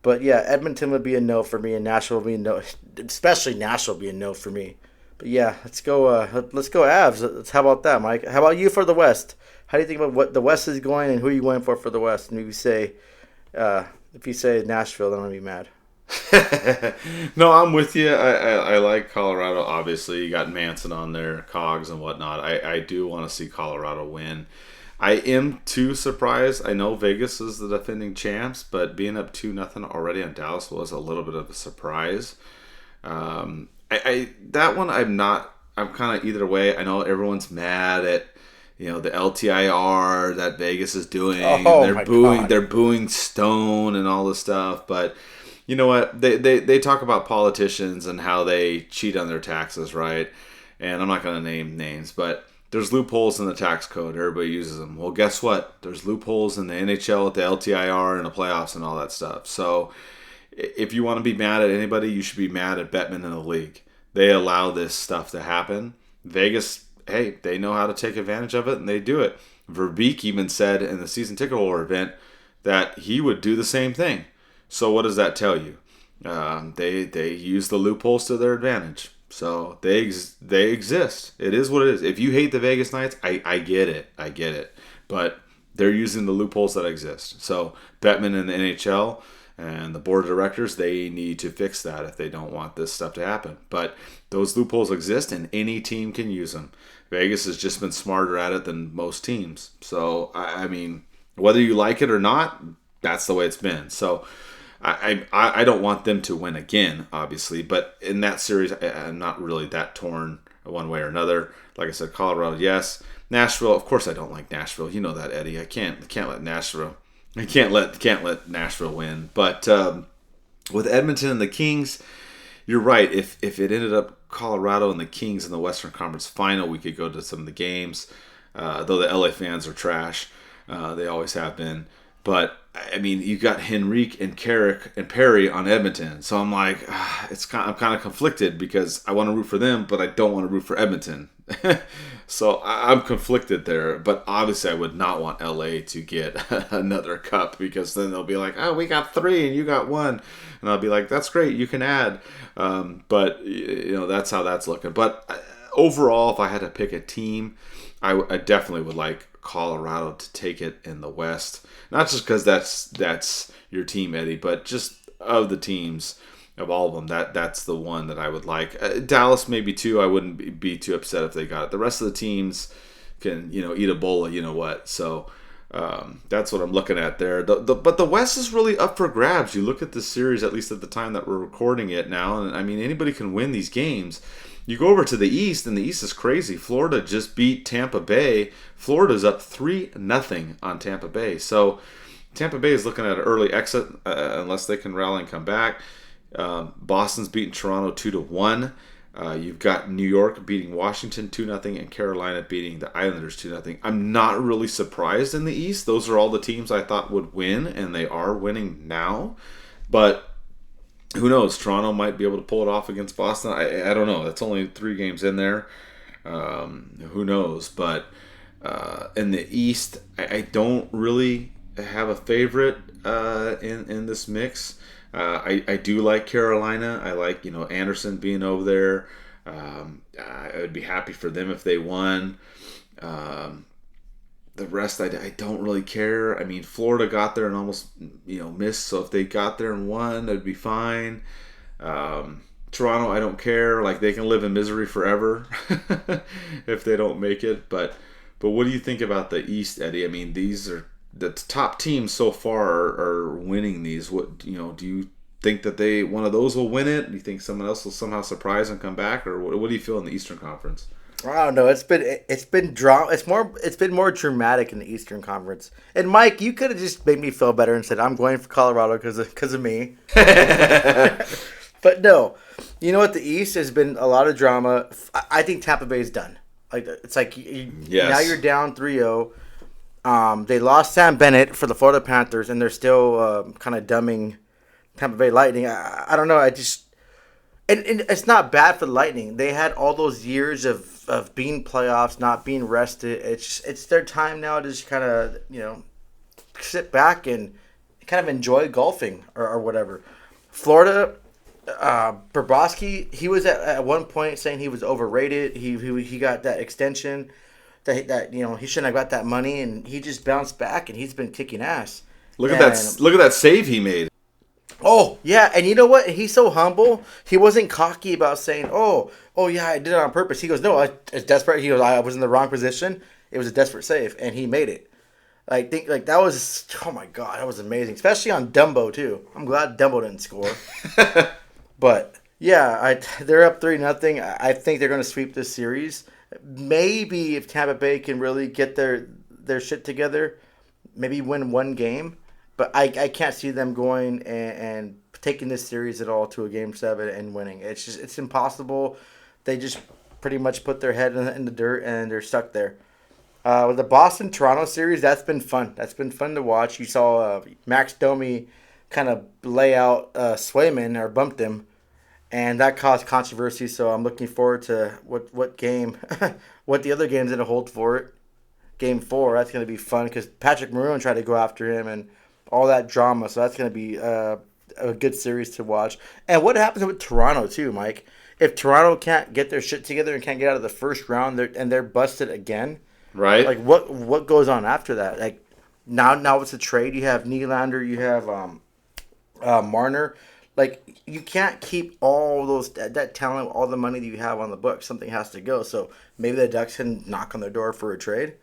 But yeah, Edmonton would be a no for me, and Nashville would be a no. Especially Nashville would be a no for me. But yeah, let's go Avs. How about that, Mike? How about you for the West? How do you think about what the West is going, and who are you going for the West? And if you say Nashville, then I'm gonna be mad. No, I'm with you. I like Colorado. Obviously, you got Manson on there, Cogs and whatnot. I do want to see Colorado win. I am too surprised. I know Vegas is the defending champs, but being up 2-0 already on Dallas was a little bit of a surprise. That one I'm not. I'm kind of either way. I know everyone's mad at the LTIR that Vegas is doing. Oh, they're booing. They're booing Stone and all this stuff, but. You know what? They talk about politicians and how they cheat on their taxes, right? And I'm not going to name names, but there's loopholes in the tax code. Everybody uses them. Well, guess what? There's loopholes in the NHL with the LTIR and the playoffs and all that stuff. So if you want to be mad at anybody, you should be mad at Bettman in the league. They allow this stuff to happen. Vegas, hey, they know how to take advantage of it, and they do it. Verbeek even said in the season ticket holder event that he would do the same thing. So what does that tell you? They use the loopholes to their advantage. So they exist. It is what it is. If you hate the Vegas Knights, I get it. But they're using the loopholes that exist. So Bettman and the NHL and the board of directors, they need to fix that if they don't want this stuff to happen. But those loopholes exist, and any team can use them. Vegas has just been smarter at it than most teams. So, I mean, whether you like it or not, that's the way it's been. So I don't want them to win again, obviously, but in that series, I'm not really that torn one way or another. Like I said, Colorado, yes. Nashville, of course, I don't like Nashville. You know that, Eddie. I can't let Nashville. I can't let Nashville win. But with Edmonton and the Kings, you're right. If it ended up Colorado and the Kings in the Western Conference Final, we could go to some of the games. Though the LA fans are trash, they always have been. But I mean, you got Henrique and Carrick and Perry on Edmonton, so I'm like, I'm kind of conflicted because I want to root for them, but I don't want to root for Edmonton. So I'm conflicted there. But obviously, I would not want LA to get another cup because then they'll be like, oh, we got 3 and you got 1, and I'll be like, that's great, you can add. But that's how that's looking. But overall, if I had to pick a team, I definitely would like Colorado to take it in the West. Not just because that's your team, Eddie, but just of the teams, of all of them, that's the one that I would like. Dallas maybe too. I wouldn't be too upset if they got it. The rest of the teams can eat a bowl of you know what. So that's what I'm looking at there. But the West is really up for grabs. You look at this series, at least at the time that we're recording it now, and I mean anybody can win these games. You go over to the East, and the East is crazy. Florida just beat Tampa Bay. Florida's up 3-0 on Tampa Bay. So Tampa Bay is looking at an early exit unless they can rally and come back. Boston's beating Toronto 2-1. You've got New York beating Washington 2-0 and Carolina beating the Islanders 2-0. I'm not really surprised in the East. Those are all the teams I thought would win, and they are winning now. But who knows? Toronto might be able to pull it off against Boston. I don't know. That's only 3 games in there. Who knows? But in the East, I don't really have a favorite in this mix. I do like Carolina. I like Anderson being over there. I would be happy for them if they won. The rest I don't really care. I mean, Florida got there and almost missed. So if they got there and won, that'd be fine. Toronto, I don't care. Like, they can live in misery forever if they don't make it. But what do you think about the East, Eddie? I mean, these are the top teams so far are winning these. What do you think that one of those will win it? Do you think someone else will somehow surprise and come back, or what do you feel in the Eastern Conference? I don't know. It's been drama. It's been more dramatic in the Eastern Conference. And Mike, you could have just made me feel better and said I'm going for Colorado because of me. But no, you know what? The East has been a lot of drama. I think Tampa Bay is done. Like, it's like now you're down 3-0. They lost Sam Bennett for the Florida Panthers, and they're still kind of dumbing Tampa Bay Lightning. I don't know. And it's not bad for the Lightning. They had all those years of being playoffs, not being rested. It's their time now to just kind of sit back and kind of enjoy golfing or whatever. Florida, Bobrovsky, he was at one point saying he was overrated. He got that extension. That he shouldn't have got that money, and he just bounced back, and he's been kicking ass. Look at that save he made. Oh yeah, and you know what? He's so humble. He wasn't cocky about saying, "Oh yeah, I did it on purpose." He goes, "No, it's desperate." He goes, "I was in the wrong position. It was a desperate save, and he made it." I think that was, oh my god, that was amazing, especially on Dumbo too. I'm glad Dumbo didn't score, but yeah, they're up 3-0. I think they're going to sweep this series. Maybe if Tampa Bay can really get their shit together, maybe win one game. But I can't see them going and taking this series at all to a Game 7 and winning. It's impossible. They just pretty much put their head in the dirt and they're stuck there. With the Boston-Toronto series, that's been fun. That's been fun to watch. You saw Max Domi kind of lay out Swayman or bumped him. And that caused controversy, so I'm looking forward to what game, what the other game's going to hold for it. Game 4, that's going to be fun because Patrick Maroon tried to go after him and all that drama, so that's going to be a good series to watch. And what happens with Toronto, too, Mike? If Toronto can't get their shit together and can't get out of the first round and they're busted again, right? Like, what goes on after that? Like, now it's a trade. You have Nylander, you have Marner. Like, you can't keep all that talent, all the money that you have on the books. Something has to go. So maybe the Ducks can knock on their door for a trade.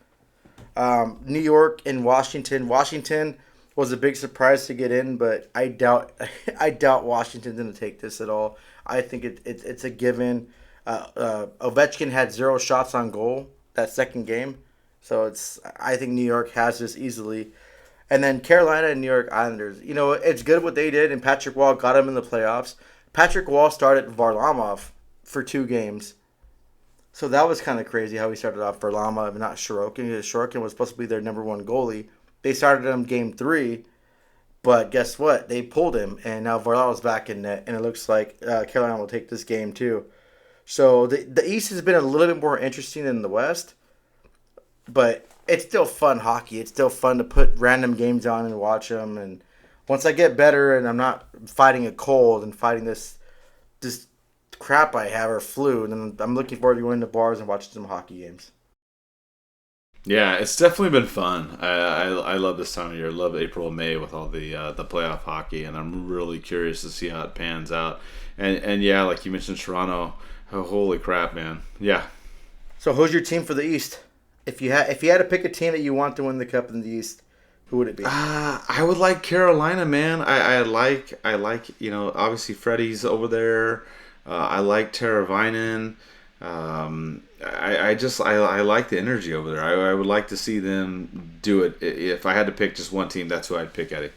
New York and Washington. Washington was a big surprise to get in, but I doubt Washington's going to take this at all. I think it's a given. Ovechkin had 0 shots on goal that second game, so I think New York has this easily. And then Carolina and New York Islanders. It's good what they did, and Patrick Wall got them in the playoffs. Patrick Wall started Varlamov for 2 games. So that was kind of crazy how he started off Varlamov, not Sorokin. Because Sorokin was supposed to be their number 1 goalie. They started him game 3, but guess what? They pulled him, and now Varlamov's back in net, and it looks like Carolina will take this game too. So the East has been a little bit more interesting than the West, but it's still fun hockey. It's still fun to put random games on and watch them. And once I get better and I'm not fighting a cold and fighting this crap I have or flu, then I'm looking forward to going to bars and watching some hockey games. Yeah, it's definitely been fun. I love this time of year. I love April and May with all the playoff hockey, and I'm really curious to see how it pans out. And yeah, like you mentioned, Toronto. Oh, holy crap, man! Yeah. So who's your team for the East? If you had to pick a team that you want to win the Cup in the East, who would it be? I would like Carolina, man. I like obviously Freddie's over there. I like Teravainen. I like the energy over there. I would like to see them do it. If I had to pick just one team, that's who I'd pick, Eddie.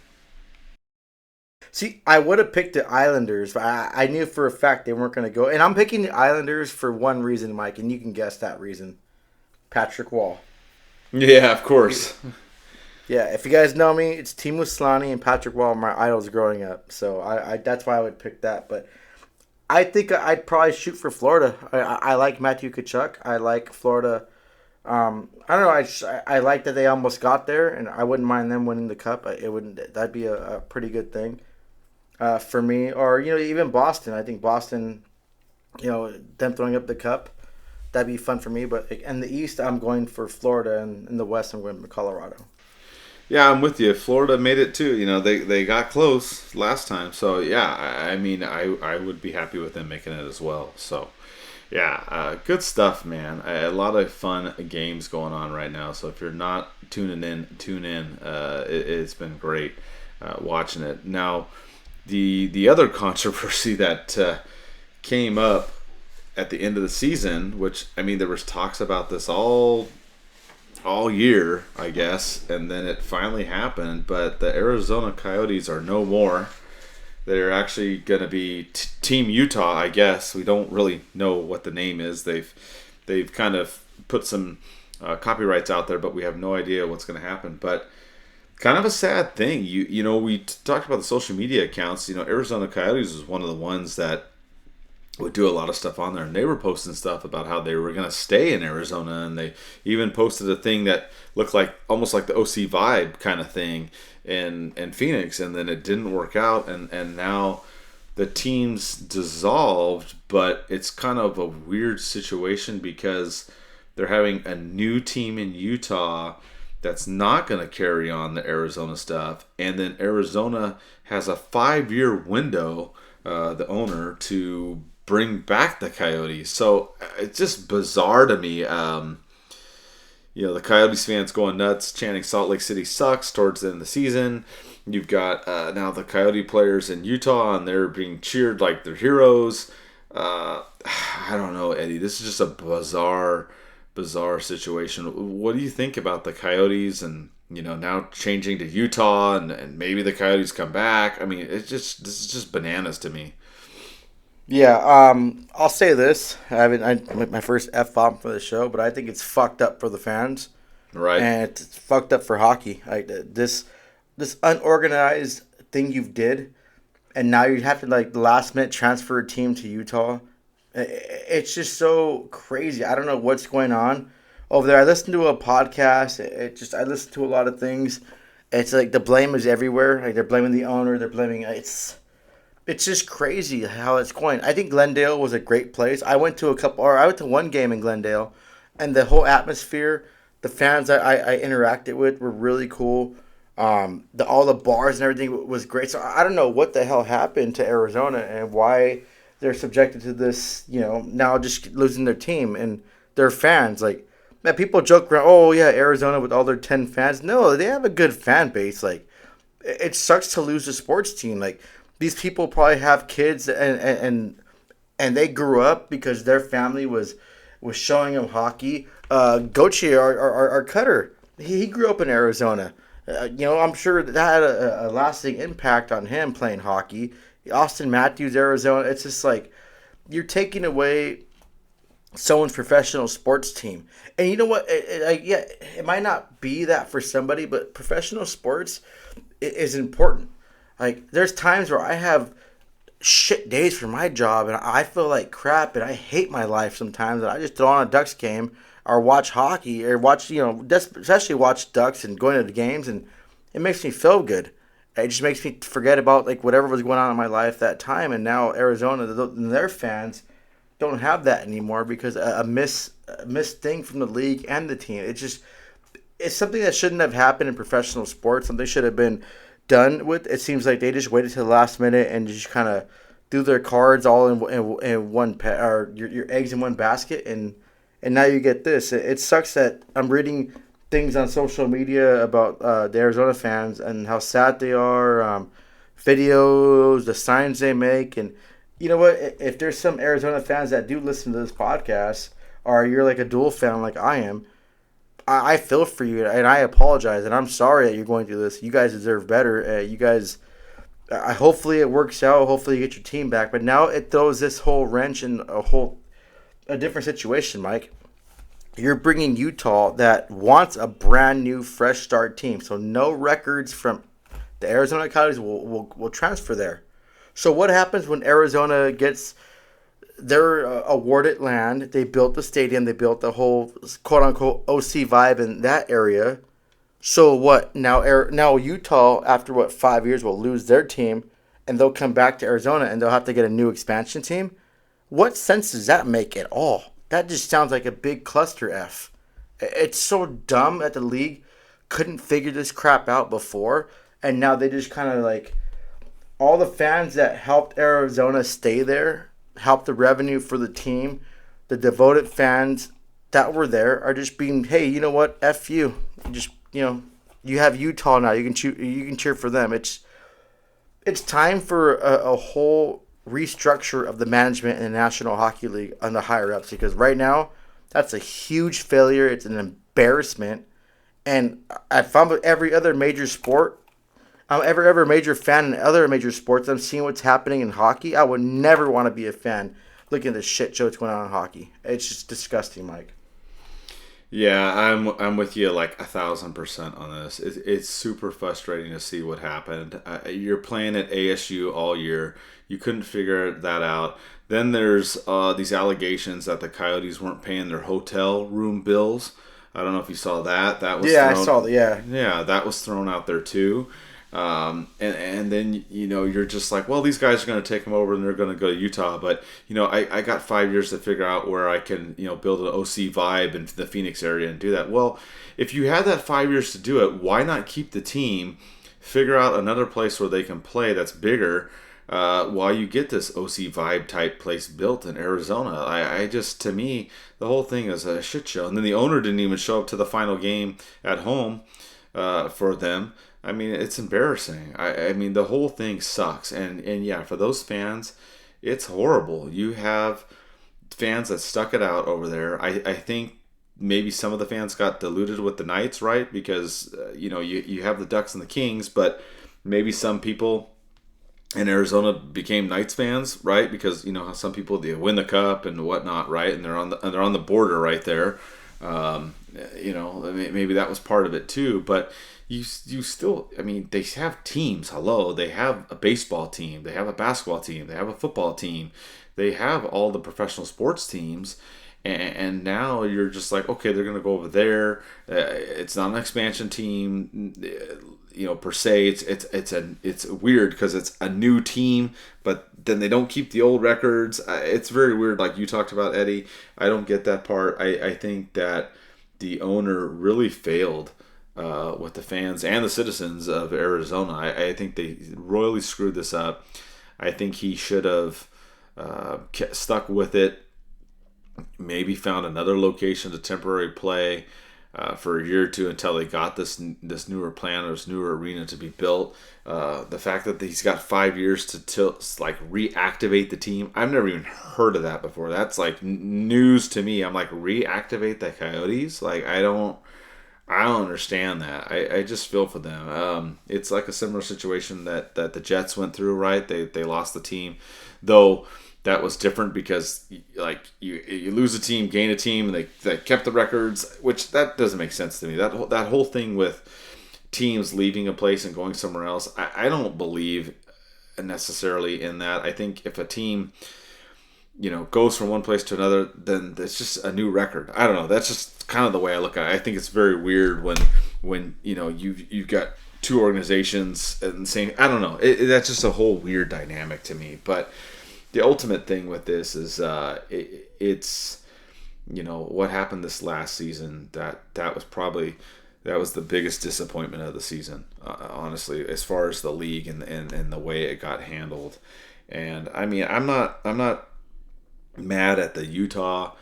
See, I would have picked the Islanders, but I knew for a fact they weren't going to go. And I'm picking the Islanders for one reason, Mike, and you can guess that reason. Patrick Wall. Yeah, of course. Yeah, if you guys know me, it's Teemu Selanne and Patrick Wall are my idols growing up. So I that's why I would pick that. But I think I'd probably shoot for Florida. I like Matthew Tkachuk. I like Florida. I don't know. I like that they almost got there, and I wouldn't mind them winning the cup. That'd be a pretty good thing for me. Or even Boston. I think Boston, them throwing up the cup, that'd be fun for me. But in the East, I'm going for Florida, and in the West, I'm going for Colorado. Yeah, I'm with you. Florida made it too. They got close last time. So yeah, I mean, I would be happy with them making it as well. So yeah, good stuff, man. A lot of fun games going on right now. So if you're not tuning in, tune in. It's been great watching it. Now, the other controversy that came up at the end of the season, which I mean, there was talks about this all year, I guess, and then it finally happened. But the Arizona Coyotes are no more. They're actually going to be Team Utah, I guess. We don't really know what the name is. They've kind of put some copyrights out there, but we have no idea what's going to happen. But kind of a sad thing. We talked about the social media accounts. Arizona Coyotes was one of the ones that would do a lot of stuff on there, and they were posting stuff about how they were going to stay in Arizona, and they even posted a thing that looked like almost like the OC vibe kind of thing in Phoenix, and then it didn't work out, and now the team's dissolved. But it's kind of a weird situation because they're having a new team in Utah that's not going to carry on the Arizona stuff, and then Arizona has a 5-year window, the owner, to bring back the Coyotes. So it's just bizarre to me. The Coyotes fans going nuts, chanting Salt Lake City sucks towards the end of the season. You've got now the Coyote players in Utah, and they're being cheered like they're heroes. I don't know, Eddie. This is just a bizarre situation. What do you think about the Coyotes and, now changing to Utah and maybe the Coyotes come back? I mean, this is just bananas to me. Yeah, I'll say this. My first F-bomb for the show, but I think it's fucked up for the fans. Right. And it's fucked up for hockey. Like this unorganized thing you did, and now you have to last minute transfer a team to Utah. It's just so crazy. I don't know what's going on over there. I listened to a podcast. I listened to a lot of things. It's like the blame is everywhere. Like they're blaming the owner. They're blaming It's just crazy how it's going. I think Glendale was a great place. I went to one game in Glendale, and the whole atmosphere, the fans that I interacted with were really cool. All the bars and everything was great. So I don't know what the hell happened to Arizona and why they're subjected to this, now just losing their team and their fans. Like, man, people joke around, oh yeah, Arizona with all their 10 fans. No, they have a good fan base. Like, it sucks to lose a sports team. Like, these people probably have kids and they grew up because their family was showing them hockey. Gauthier, our cutter, he grew up in Arizona. I'm sure that had a lasting impact on him playing hockey. Austin Matthews, Arizona. It's just like you're taking away someone's professional sports team. And you know what? It might not be that for somebody, but professional sports is important. Like, there's times where I have shit days for my job, and I feel like crap, and I hate my life sometimes, and I just throw on a Ducks game or watch hockey or watch, especially watch Ducks and going to the games, and it makes me feel good. It just makes me forget about, whatever was going on in my life that time, and now Arizona, their fans don't have that anymore because a missed thing from the league and the team. It's something that shouldn't have happened in professional sports. Something should have been done with. It seems like they just waited to the last minute and just kind of threw their cards all in one or your eggs in one basket, and now you get this. It sucks that I'm reading things on social media about the Arizona fans and how sad they are, videos, the signs they make, and you know what? If there's some Arizona fans that do listen to this podcast, or you're like a dual fan like I am, I feel for you, and I apologize, and I'm sorry that you're going through this. You guys deserve better. You guys hopefully it works out. Hopefully you get your team back. But now it throws this whole wrench in a different situation, Mike. You're bringing Utah that wants a brand new, fresh start team. So no records from the Arizona Coyotes will transfer there. So what happens when Arizona gets their awarded land? They built the stadium. They built the whole quote-unquote OC vibe in that area. So what? Now Utah, after 5 years, will lose their team, and they'll come back to Arizona, and they'll have to get a new expansion team. What sense does that make at all? That just sounds like a big cluster F. It's so dumb that the league couldn't figure this crap out before, and now they just kind of like all the fans that helped Arizona stay there, helped the revenue for the team, the devoted fans that were there are just being, hey, you know what? F you. Just, you have Utah now. You can cheer for them. It's time for a whole restructure of the management in the National Hockey League on the higher ups, because right now that's a huge failure. It's an embarrassment. And if I'm every other major sport, I'm every major fan in other major sports, I'm seeing what's happening in hockey. I would never want to be a fan looking at the shit show that's going on in hockey. It's just disgusting, Mike. Yeah, I'm with you like 1,000% on this. It's super frustrating to see what happened. You're playing at ASU all year. You couldn't figure that out. Then there's these allegations that the Coyotes weren't paying their hotel room bills. I don't know if you saw that. That was I saw that. Yeah, that was thrown out there too. And then, you're just like, well, these guys are going to take them over and they're going to go to Utah. But, I got 5 years to figure out where I can, build an OC vibe in the Phoenix area and do that. Well, if you had that 5 years to do it, why not keep the team, figure out another place where they can play that's bigger while you get this OC vibe type place built in Arizona? To me, the whole thing is a shit show. And then the owner didn't even show up to the final game at home for them. I mean, it's embarrassing. I mean, the whole thing sucks. And yeah, for those fans, it's horrible. You have fans that stuck it out over there. I think maybe some of the fans got diluted with the Knights, right? Because, you have the Ducks and the Kings, but maybe some people in Arizona became Knights fans, right? Because, some people, they win the cup and whatnot, right? And they're on the border right there. Maybe that was part of it too, but you still, I mean, they have teams. Hello, they have a baseball team, they have a basketball team, they have a football team, they have all the professional sports teams, and now you're just like, okay, they're gonna go over there. It's not an expansion team, per se. It's weird because it's a new team, but then they don't keep the old records. It's very weird, like you talked about, Eddie. I don't get that part. I think that the owner really failed with the fans and the citizens of Arizona. I think they royally screwed this up. I think he should have stuck with it, maybe found another location to temporary play for a year or two until they got this newer plan or this newer arena to be built. The fact that he's got 5 years to reactivate the team, I've never even heard of that before. That's like news to me. I'm like, reactivate the Coyotes? Like, I don't understand that. I just feel for them. It's like a similar situation that the Jets went through, right? They lost the team, though that was different because like you lose a team, gain a team, and they kept the records, which that doesn't make sense to me. That whole thing with teams leaving a place and going somewhere else, I don't believe necessarily in that. I think if a team goes from one place to another, then it's just a new record. I don't know. That's just kind of the way I look at it. I think it's very weird when you've got two organizations and the same. I don't know. That's just a whole weird dynamic to me. But the ultimate thing with this is it's what happened this last season. That was the biggest disappointment of the season, honestly, as far as the league and the way it got handled. And I mean, I'm not mad at the Utah,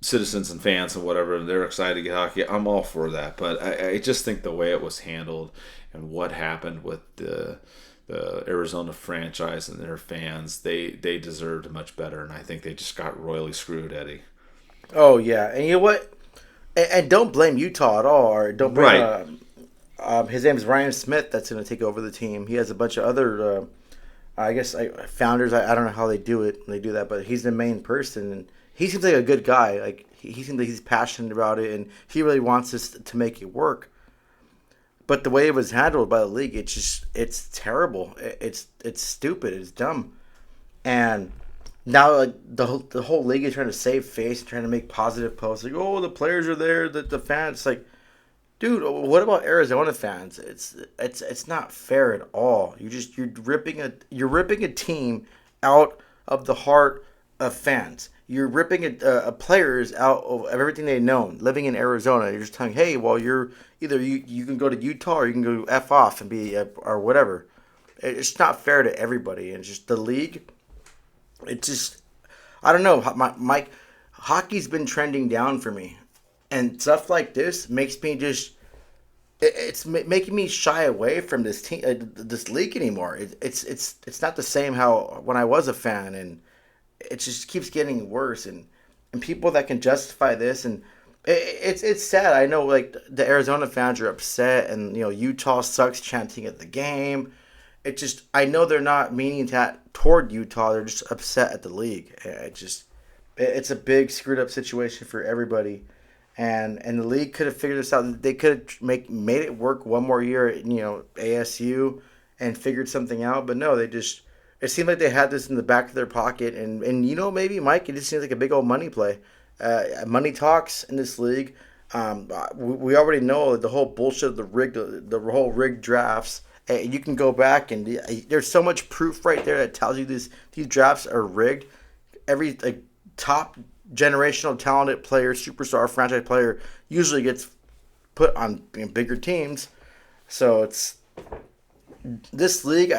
citizens and fans and whatever, and they're excited to get hockey. I'm all for that, but I just think the way it was handled and what happened with the Arizona franchise and their fans, they deserved much better, and I think they just got royally screwed, Eddie. Oh yeah, and you know what? And don't blame Utah at all, or don't blame. Right. His name is Ryan Smith. That's going to take over the team. He has a bunch of other, founders. I don't know how they do it. They do that, but he's the main person, and he seems like a good guy. Like he seems like he's passionate about it, and he really wants us to make it work. But the way it was handled by the league, it's terrible. It's stupid. It's dumb. And now like the whole league is trying to save face, trying to make positive posts. Like, oh, the players are there, the fans. It's like, dude, what about Arizona fans? It's not fair at all. You're ripping a team out of the heart of fans. You're ripping a players out of everything they've known, living in Arizona. You're just telling, hey, well, you're either you can go to Utah or you can go F off and be or whatever. It's not fair to everybody. And just the league, it's just, I don't know. Mike, hockey's been trending down for me. And stuff like this makes me just, it's making me shy away from this team, this league anymore. It's not the same how when I was a fan, and it just keeps getting worse. And people that can justify this, and it's sad. I know like the Arizona fans are upset, and Utah sucks chanting at the game. It just, I know they're not meaning that toward Utah. They're just upset at the league. It's a big screwed up situation for everybody. And the league could have figured this out. They could have made it work one more year at ASU and figured something out. But no, it seemed like they had this in the back of their pocket. And maybe, Mike, it just seems like a big old money play. Money talks in this league. We already know the whole bullshit of the whole rigged drafts. You can go back and there's so much proof right there that tells you these drafts are rigged. Every top generational talented player, superstar, franchise player usually gets put on bigger teams. So it's this league.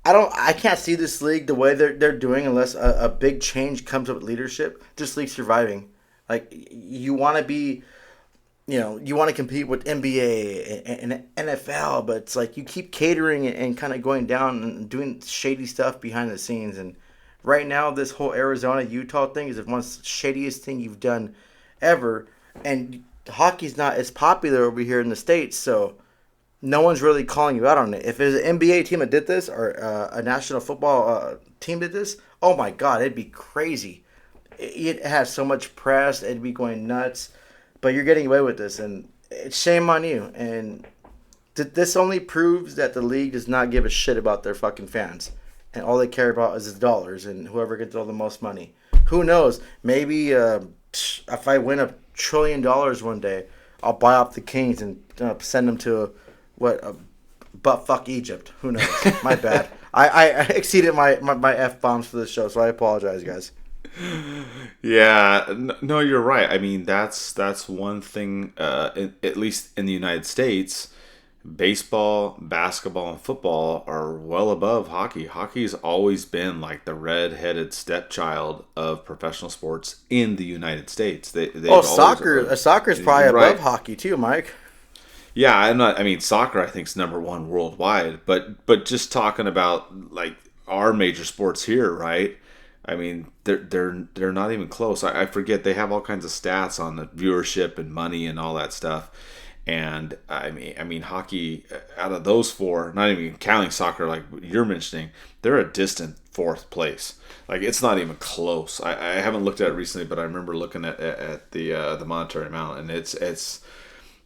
I can't see this league the way they're doing unless a big change comes up with leadership. This league's surviving. Like you want to be, you want to compete with NBA and NFL, but it's like you keep catering and kind of going down and doing shady stuff behind the scenes. And right now, this whole Arizona-Utah thing is the most shadiest thing you've done ever. And hockey's not as popular over here in the States, so no one's really calling you out on it. If it was an NBA team that did this or a national football team did this, oh my God, it'd be crazy. It has so much press. It'd be going nuts. But you're getting away with this, and it's shame on you. And this only proves that the league does not give a shit about their fucking fans. And all they care about is the dollars and whoever gets all the most money. Who knows? Maybe if I win $1 trillion one day, I'll buy off the Kings and send them to buttfuck Egypt. Who knows? My bad. I exceeded my F-bombs for this show, so I apologize, guys. Yeah, no, you're right. I mean, that's one thing, at least in the United States. Baseball, basketball, and football are well above hockey. Hockey's always been like the red-headed stepchild of professional sports in the United States. Soccer's probably above hockey too, Mike. Yeah, I mean, soccer I think is number one worldwide. But just talking about like our major sports here, right? I mean, they're not even close. I forget, they have all kinds of stats on the viewership and money and all that stuff. And I mean, hockey, out of those four, not even counting soccer like you're mentioning, they're a distant fourth place. Like it's not even close. I haven't looked at it recently, but I remember looking at the monetary amount, and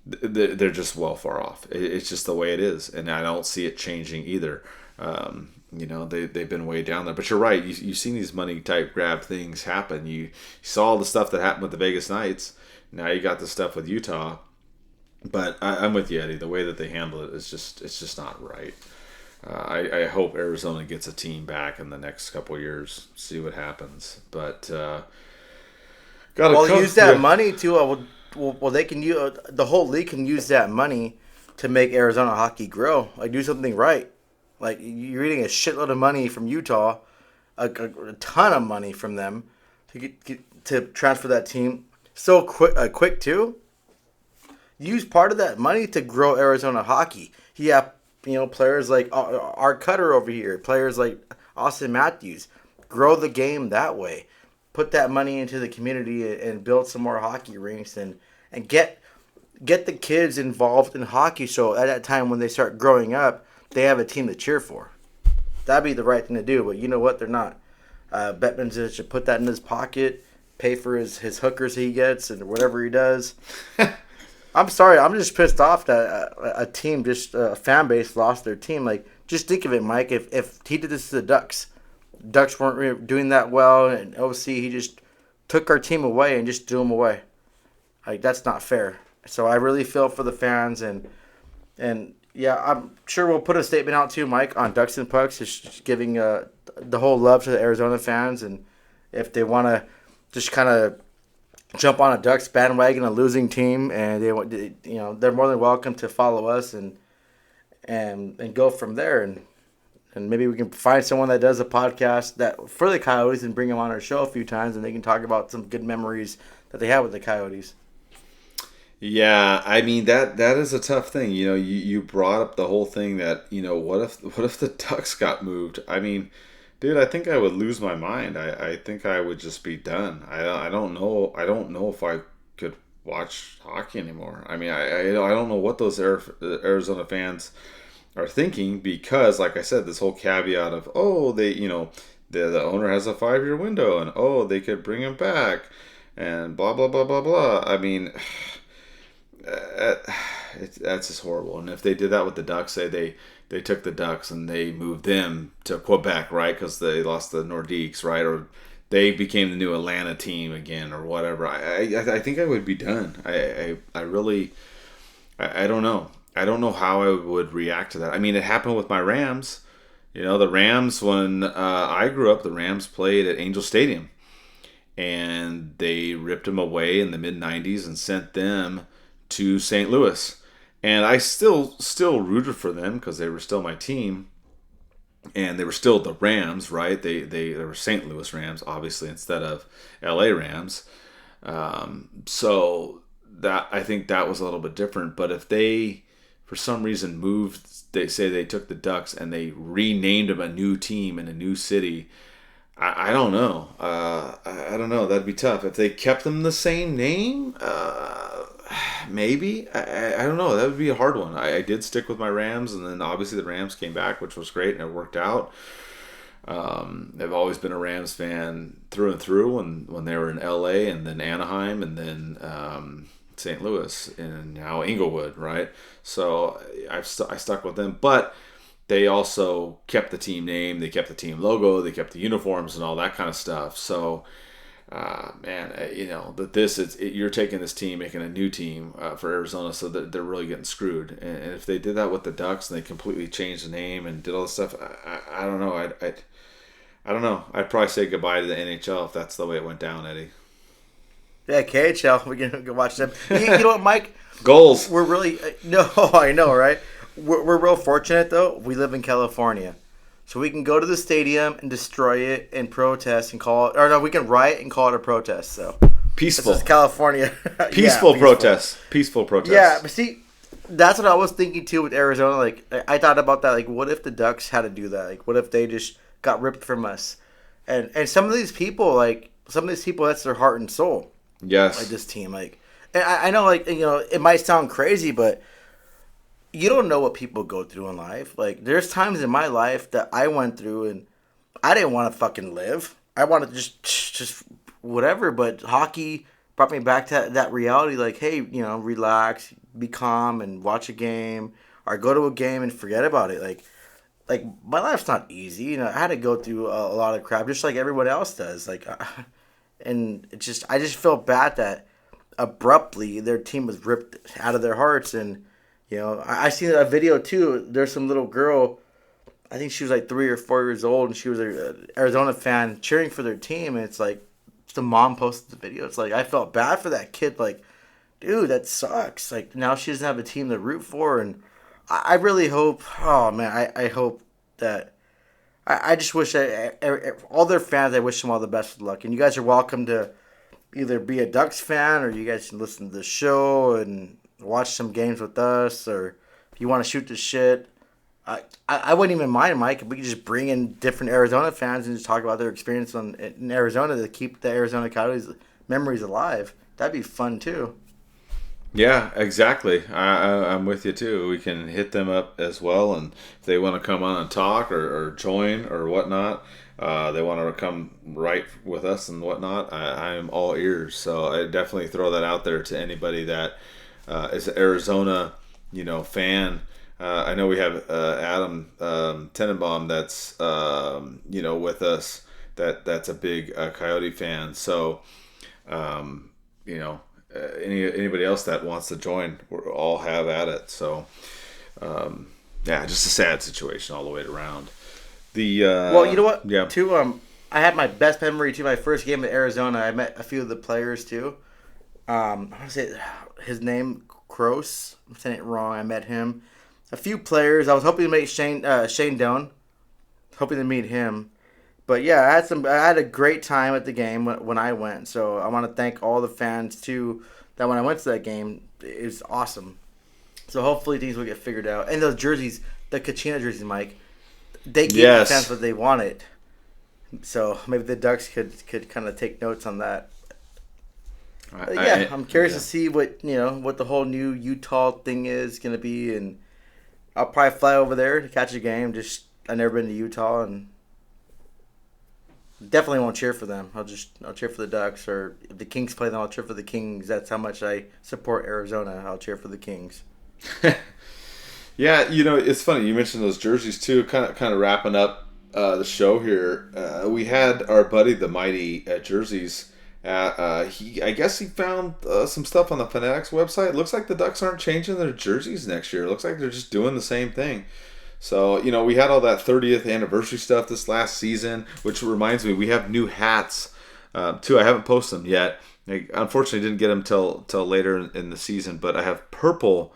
they're just well far off. It's just the way it is, and I don't see it changing either. They've been way down there. But you're right. You've seen these money type grab things happen. You saw all the stuff that happened with the Vegas Knights. Now you got the stuff with Utah. But I'm with you, Eddie. The way that they handle it is just not right. I hope Arizona gets a team back in the next couple of years. See what happens. But use that money to. They can use the whole league can use that money to make Arizona hockey grow. Like do something right. Like you're getting a shitload of money from Utah, a ton of money from them to transfer that team so quick too. Use part of that money to grow Arizona hockey. You have, players like our Cutter over here, players like Austin Matthews. Grow the game that way. Put that money into the community and build some more hockey rinks and get get the kids involved in hockey so at that time when they start growing up, they have a team to cheer for. That'd be the right thing to do, but you know what? They're not. Bettman should put that in his pocket, pay for his hookers he gets and whatever he does. I'm sorry. I'm just pissed off that a team, just a fan base, lost their team. Like, just think of it, Mike. If he did this to the Ducks weren't doing that well, and OC, he just took our team away and just threw them away. Like, that's not fair. So I really feel for the fans, and yeah, I'm sure we'll put a statement out too, Mike, on Ducks and Pucks, just giving the whole love to the Arizona fans, and if they want to just kind of jump on a Ducks bandwagon, a losing team, and they're more than welcome to follow us and go from there, and maybe we can find someone that does a podcast that for the Coyotes and bring them on our show a few times, and they can talk about some good memories that they have with the Coyotes. Yeah, I mean that is a tough thing. You brought up the whole thing that what if the Ducks got moved? I mean, dude, I think I would lose my mind. I think I would just be done. I don't know if I could watch hockey anymore. I mean, I don't know what those Arizona fans are thinking, because, like I said, this whole caveat of the owner has a 5-year window, and they could bring him back, and blah blah blah blah blah. I mean, that's just horrible. And if they did that with the Ducks, say they took the Ducks and they moved them to Quebec, right? Because they lost the Nordiques, right? Or they became the new Atlanta team again, or whatever. I think I would be done. I really don't know. I don't know how I would react to that. I mean, it happened with my Rams. The Rams, when I grew up, the Rams played at Angel Stadium, and they ripped them away in the mid '90s and sent them to St. Louis. And I still rooted for them because they were still my team, and they were still the Rams, right? They were St. Louis Rams, obviously, instead of LA Rams. So that, I think that was a little bit different. But if they, for some reason, they say they took the Ducks and they renamed them a new team in a new city, I don't know. I don't know. That'd be tough. If they kept them the same name, maybe. I don't know. That would be a hard one. I did stick with my Rams, and then obviously the Rams came back, which was great, and it worked out. I've always been a Rams fan through and through, when they were in LA, and then Anaheim, and then St. Louis, and now Inglewood, right? So I stuck with them, but they also kept the team name, they kept the team logo, they kept the uniforms and all that kind of stuff. So, you're taking this team, making a new team for Arizona, so that they're really getting screwed. And if they did that with the Ducks and they completely changed the name and did all this stuff, I don't know. I don't know. I'd probably say goodbye to the NHL if that's the way it went down, Eddie. Yeah, KHL, we can go watch them. You know what, Mike? Goals. We're really no, I know, right? We're real fortunate though. We live in California, so we can go to the stadium and destroy it and protest and call it. Or no, we can riot and call it a protest. So peaceful. This is California. Peaceful protest. Peaceful protest. Yeah, but see, that's what I was thinking too with Arizona. Like, I thought about that. Like, what if the Ducks had to do that? Like, what if they just got ripped from us? And some of these people, that's their heart and soul. Yes. Like this team, like, and I know, like, it might sound crazy, but you don't know what people go through in life. Like, there's times in my life that I went through and I didn't want to fucking live. I wanted to just whatever. But hockey brought me back to that reality. Like, hey, relax, be calm, and watch a game, or go to a game and forget about it. Like my life's not easy. I had to go through a lot of crap, just like everyone else does. Like, and I just felt bad that abruptly their team was ripped out of their hearts. And I seen a video too. There's some little girl, I think she was like 3 or 4 years old, and she was an Arizona fan cheering for their team. And it's like, the mom posted the video. It's like, I felt bad for that kid. Like, dude, that sucks. Like, now she doesn't have a team to root for. And I really hope, oh man, I hope that, I just wish that all their fans, I wish them all the best of luck. And you guys are welcome to either be a Ducks fan, or you guys can listen to the show and watch some games with us, or if you want to shoot the shit, I wouldn't even mind, Mike, if we could just bring in different Arizona fans and just talk about their experience in Arizona to keep the Arizona Coyotes memories alive. That'd be fun too. Yeah, exactly. I'm with you too. We can hit them up as well, and if they want to come on and talk or join or whatnot, they want to come right with us and whatnot. I'm all ears. So I definitely throw that out there to anybody that is an Arizona, fan. I know we have Adam Tenenbaum that's with us. That's a big Coyote fan. So anybody else that wants to join, we'll all have at it. So, just a sad situation all the way around. Well, you know what? Yeah. Too, I had my best memory to my first game at Arizona. I met a few of the players too. I want to say his name, Kroos. I'm saying it wrong. I met him. A few players. I was hoping to meet Shane Doan. Hoping to meet him. But yeah, I had a great time at the game when I went. So I want to thank all the fans too. That when I went to that game, it was awesome. So hopefully things will get figured out. And those jerseys, the Kachina jerseys, Mike, they gave the fans what they wanted. So maybe the Ducks could kind of take notes on that. I'm curious to see what the whole new Utah thing is gonna be, and I'll probably fly over there to catch a game. I've never been to Utah, and definitely won't cheer for them. I'll cheer for the Ducks, or if the Kings play them, I'll cheer for the Kings. That's how much I support Arizona. I'll cheer for the Kings. Yeah, it's funny you mentioned those jerseys too. Kind of wrapping up the show here. We had our buddy the Mighty at Jerseys. I guess he found some stuff on the Fanatics website. It looks like the Ducks aren't changing their jerseys next year. It looks like they're just doing the same thing. So, we had all that 30th anniversary stuff this last season, which reminds me, we have new hats, too. I haven't posted them yet. I unfortunately didn't get them till later in the season, but I have purple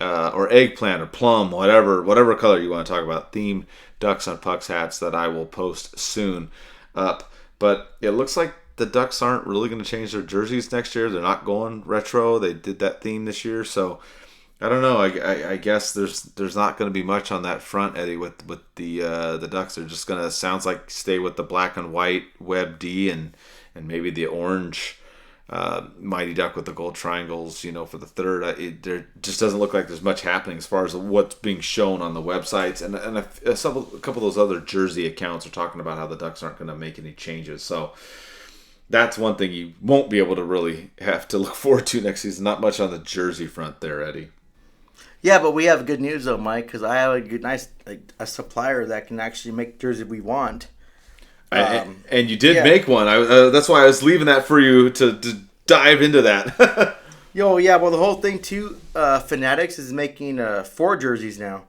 or eggplant or plum, whatever color you want to talk about, themed Ducks on Pucks hats that I will post soon up. But it looks like the Ducks aren't really going to change their jerseys next year. They're not going retro. They did that theme this year, so I don't know. I guess there's not going to be much on that front, Eddie, with the Ducks. They're just going to, sounds like, stay with the black and white Web D and maybe the orange Mighty Duck with the gold triangles, for the third. There just doesn't look like there's much happening as far as what's being shown on the websites. And a couple of those other jersey accounts are talking about how the Ducks aren't going to make any changes. So that's one thing you won't be able to really have to look forward to next season. Not much on the jersey front there, Eddie. Yeah, but we have good news though, Mike, because I have a supplier that can actually make the jersey we want. And you did make one. That's why I was leaving that for you to dive into that. Well, the whole thing too, Fanatics is making 4 jerseys now.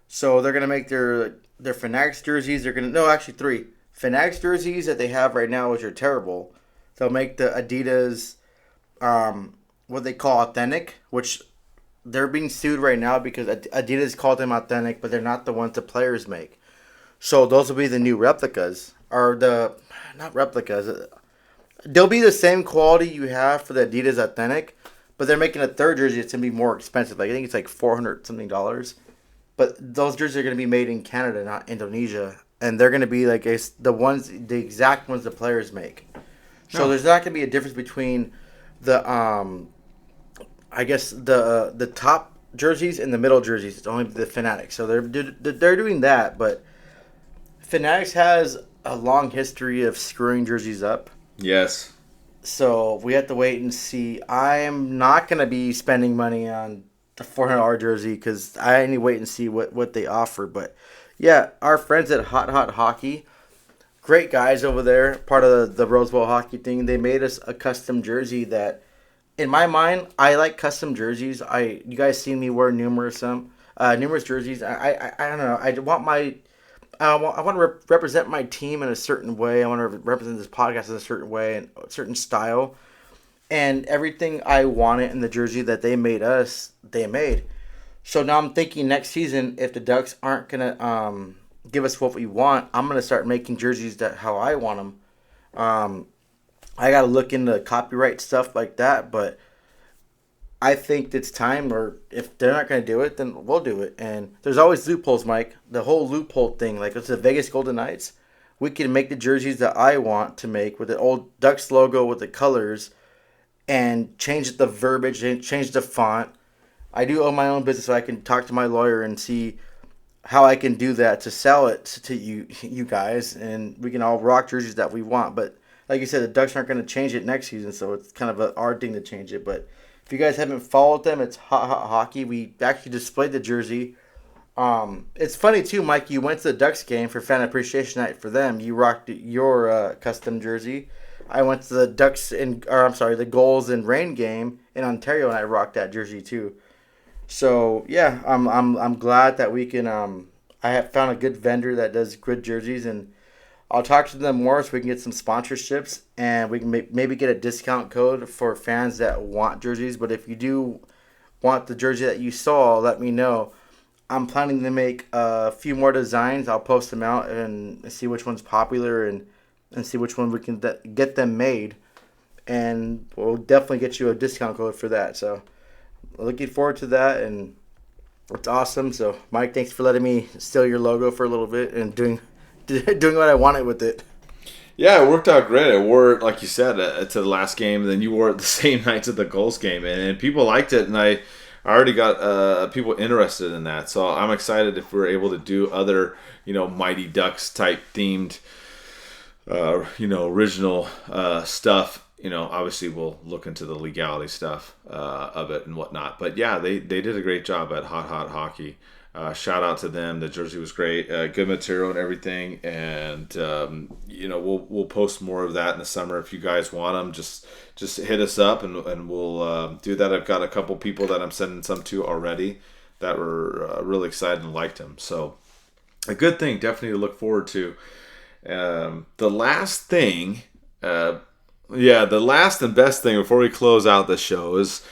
So they're going to make their Fanatics jerseys. They're going to, no, actually 3. Fanatics jerseys that they have right now, which are terrible. They'll make the Adidas, what they call authentic, which they're being sued right now because Adidas called them authentic, but they're not the ones the players make. So those will be the new replicas, not replicas. They'll be the same quality you have for the Adidas authentic, but they're making a third jersey that's going to be more expensive. I think it's like $400 something. But those jerseys are going to be made in Canada, not Indonesia. And they're going to be like the exact ones the players make. So there's not going to be a difference between the the top jerseys and the middle jerseys. It's only the Fanatics. So they're doing that, but Fanatics has a long history of screwing jerseys up. Yes. So we have to wait and see. I am not going to be spending money on the $400 jersey because I need to wait and see what they offer. But yeah, our friends at Hot Hockey, great guys over there, part of the Rose Bowl hockey thing. They made us a custom jersey that, in my mind, I like custom jerseys. You guys seen me wear numerous jerseys. I don't know. I want to represent my team in a certain way. I want to represent this podcast in a certain way and a certain style. And everything I wanted in the jersey that they made us, they made. So now I'm thinking next season, if the Ducks aren't going to give us what we want, I'm going to start making jerseys how I want them. I got to look into copyright stuff like that, but I think it's time, or if they're not going to do it, then we'll do it. And there's always loopholes, Mike. The whole loophole thing, like it's the Vegas Golden Knights. We can make the jerseys that I want to make with the old Ducks logo with the colors, and change the verbiage and change the font. I do own my own business, so I can talk to my lawyer and see how I can do that to sell it to you guys, and we can all rock jerseys that we want. But like you said, the Ducks aren't going to change it next season, so it's kind of an odd thing to change it. But if you guys haven't followed them, it's Hot Hockey. We actually displayed the jersey. It's funny too, Mike. You went to the Ducks game for Fan Appreciation Night for them. You rocked your custom jersey. I went to the the Goals and Rain game in Ontario, and I rocked that jersey too. So yeah, I'm glad that we can. I have found a good vendor that does good jerseys, and I'll talk to them more so we can get some sponsorships, and we can maybe get a discount code for fans that want jerseys. But if you do want the jersey that you saw, let me know. I'm planning to make a few more designs. I'll post them out and see which one's popular and see which one we can get them made. And we'll definitely get you a discount code for that. So looking forward to that, and it's awesome. So Mike, thanks for letting me steal your logo for a little bit and doing what I wanted with it. Yeah, it worked out great. I wore it, like you said, to the last game, and then you wore it the same night to the Goals game, and people liked it, and I already got people interested in that. So I'm excited if we're able to do other, Mighty Ducks type themed, original stuff. Obviously we'll look into the legality stuff of it and whatnot. But yeah, they did a great job at Hot Hockey. Shout out to them. The jersey was great. Good material and everything. And we'll post more of that in the summer. If you guys want them, just hit us up and we'll do that. I've got a couple people that I'm sending some to already that were really excited and liked them. So a good thing, definitely to look forward to. The last thing, the last and best thing before we close out the show is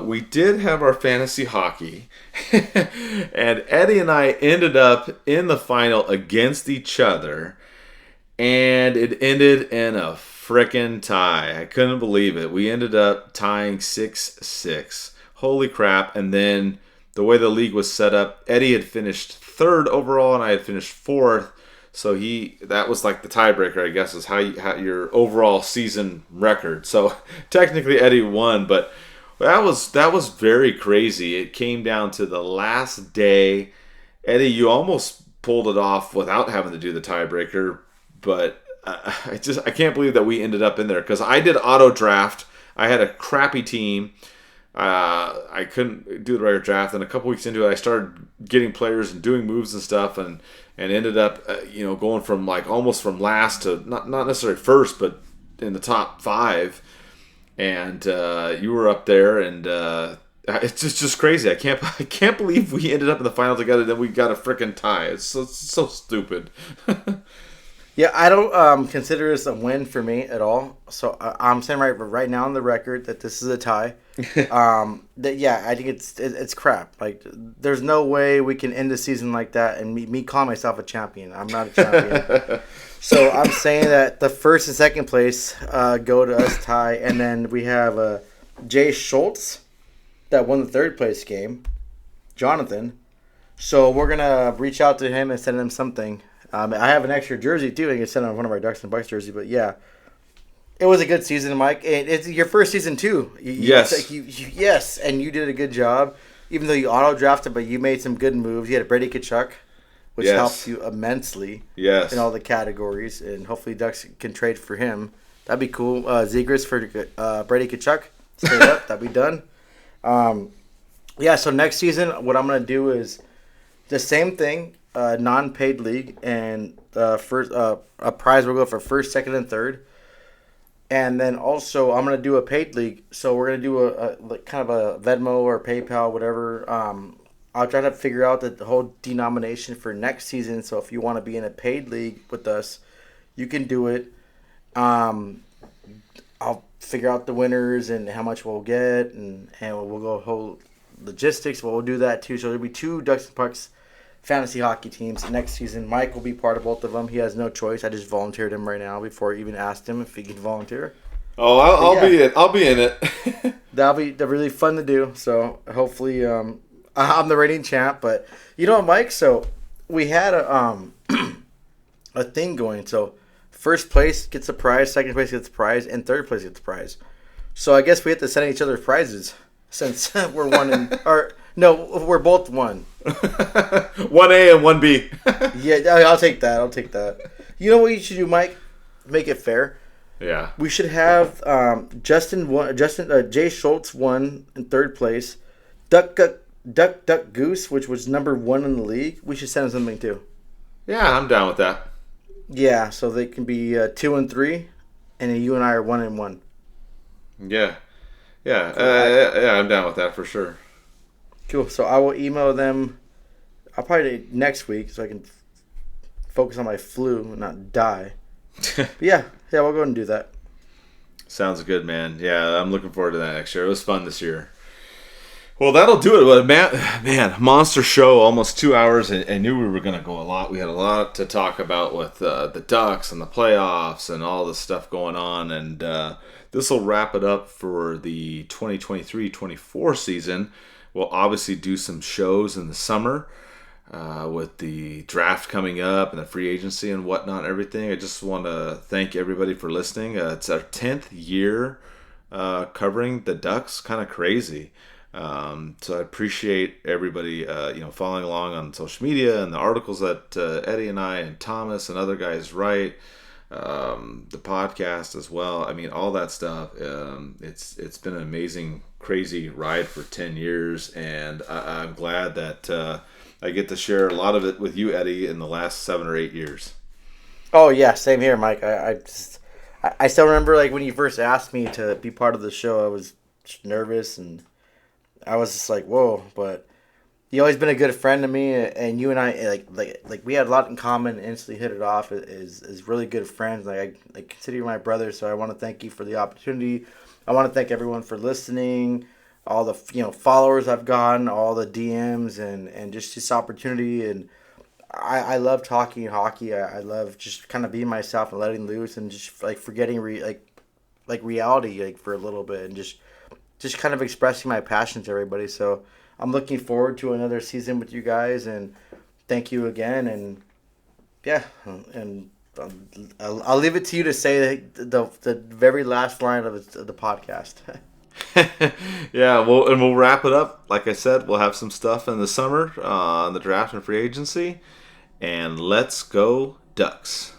we did have our fantasy hockey, and Eddie and I ended up in the final against each other, and it ended in a frickin' tie. I couldn't believe it. We ended up tying 6-6. Holy crap. And then the way the league was set up, Eddie had finished third overall, and I had finished fourth. So that was like the tiebreaker, I guess, is how your overall season record. So technically Eddie won, but that was very crazy. It came down to the last day. Eddie, you almost pulled it off without having to do the tiebreaker, but I can't believe that we ended up in there, because I did auto draft. I had a crappy team. I couldn't do the regular draft, and a couple weeks into it, I started getting players and doing moves and stuff, and ended up, going from almost from last to not necessarily first, but in the top 5. And you were up there, and it's just crazy. I can't believe we ended up in the final together. Then we got a freaking tie. It's so stupid. Yeah, I don't consider this a win for me at all. So I'm saying right now on the record that this is a tie. I think it's crap. Like, there's no way we can end the season like that and me call myself a champion. I'm not a champion. So I'm saying that the first and second place go to us tie, and then we have Jay Schultz that won the third place game, Jonathan. So we're gonna reach out to him and send him something. I have an extra jersey too. I can send him one of our DucksNPucks jersey. But yeah, it was a good season, Mike. It's your first season too. Yes. Yes, and you did a good job. Even though you auto drafted, but you made some good moves. You had a Brady Tkachuk, which helped you immensely. Yes. In all the categories, and hopefully Ducks can trade for him. That'd be cool. Zegras for Brady Tkachuk. Straight up, that'd be done. So next season, what I'm gonna do is the same thing. Non-paid league, and first a prize will go for first, second, and third. And then also I'm gonna do a paid league. So we're gonna do a kind of a Venmo or PayPal, whatever. I'll try to figure out the whole denomination for next season. So if you want to be in a paid league with us, you can do it. I'll figure out the winners and how much we'll get, and we'll go whole logistics. We'll do that too. So there'll be 2 DucksNPucks fantasy hockey teams next season. Mike will be part of both of them. He has no choice. I just volunteered him right now before I even asked him if he could volunteer. Oh, I'll be in it. That'll be really fun to do. So hopefully, I'm the reigning champ. But you know what, Mike? So we had a thing going. So first place gets a prize, second place gets a prize, and third place gets a prize. So I guess we have to send each other prizes since we're one and or no, we're both one. 1A and 1B. Yeah, I'll take that. I'll take that. You know what you should do, Mike? Make it fair. Yeah. We should have Jay Schultz won in third place. Duck Goose, which was number 1 in the league. We should send him something too. Yeah, I'm down with that. Yeah, so they can be 2 and 3, and then you and I are 1 and 1. Yeah. Yeah, I'm down with that for sure. Cool. So I will email them. I'll probably do it next week so I can focus on my flu and not die. But yeah, we'll go ahead and do that. Sounds good, man. Yeah, I'm looking forward to that next year. It was fun this year. Well, that'll do it. Well, man, monster show, almost 2 hours. I knew we were going to go a lot. We had a lot to talk about with the Ducks and the playoffs and all the stuff going on. And this will wrap it up for the 2023-24 season. We'll obviously do some shows in the summer with the draft coming up and the free agency and whatnot and everything. I just want to thank everybody for listening. It's our 10th year covering the Ducks. Kind of crazy. So I appreciate everybody, following along on social media and the articles that Eddie and I and Thomas and other guys write, the podcast as well. I mean, all that stuff. It's been an amazing, crazy ride for 10 years, and I'm glad that I get to share a lot of it with you, Eddie, in the last 7 or 8 years. Oh yeah, same here, Mike. I still remember like when you first asked me to be part of the show. I was nervous and I was just like, whoa, but you always been a good friend to me, and you and I like we had a lot in common. Instantly hit it off. Is really good friends. Like I consider you my brother, so I want to thank you for the opportunity. I want to thank everyone for listening, all the followers I've gotten, all the DMs, and just this opportunity. And I love talking hockey. I love just kind of being myself and letting loose and just like forgetting reality like for a little bit and just kind of expressing my passion to everybody. So I'm looking forward to another season with you guys, and thank you again. And yeah, and I'll leave it to you to say the very last line of the podcast. Yeah, we'll wrap it up. Like I said, we'll have some stuff in the summer on the draft and free agency, and let's go Ducks.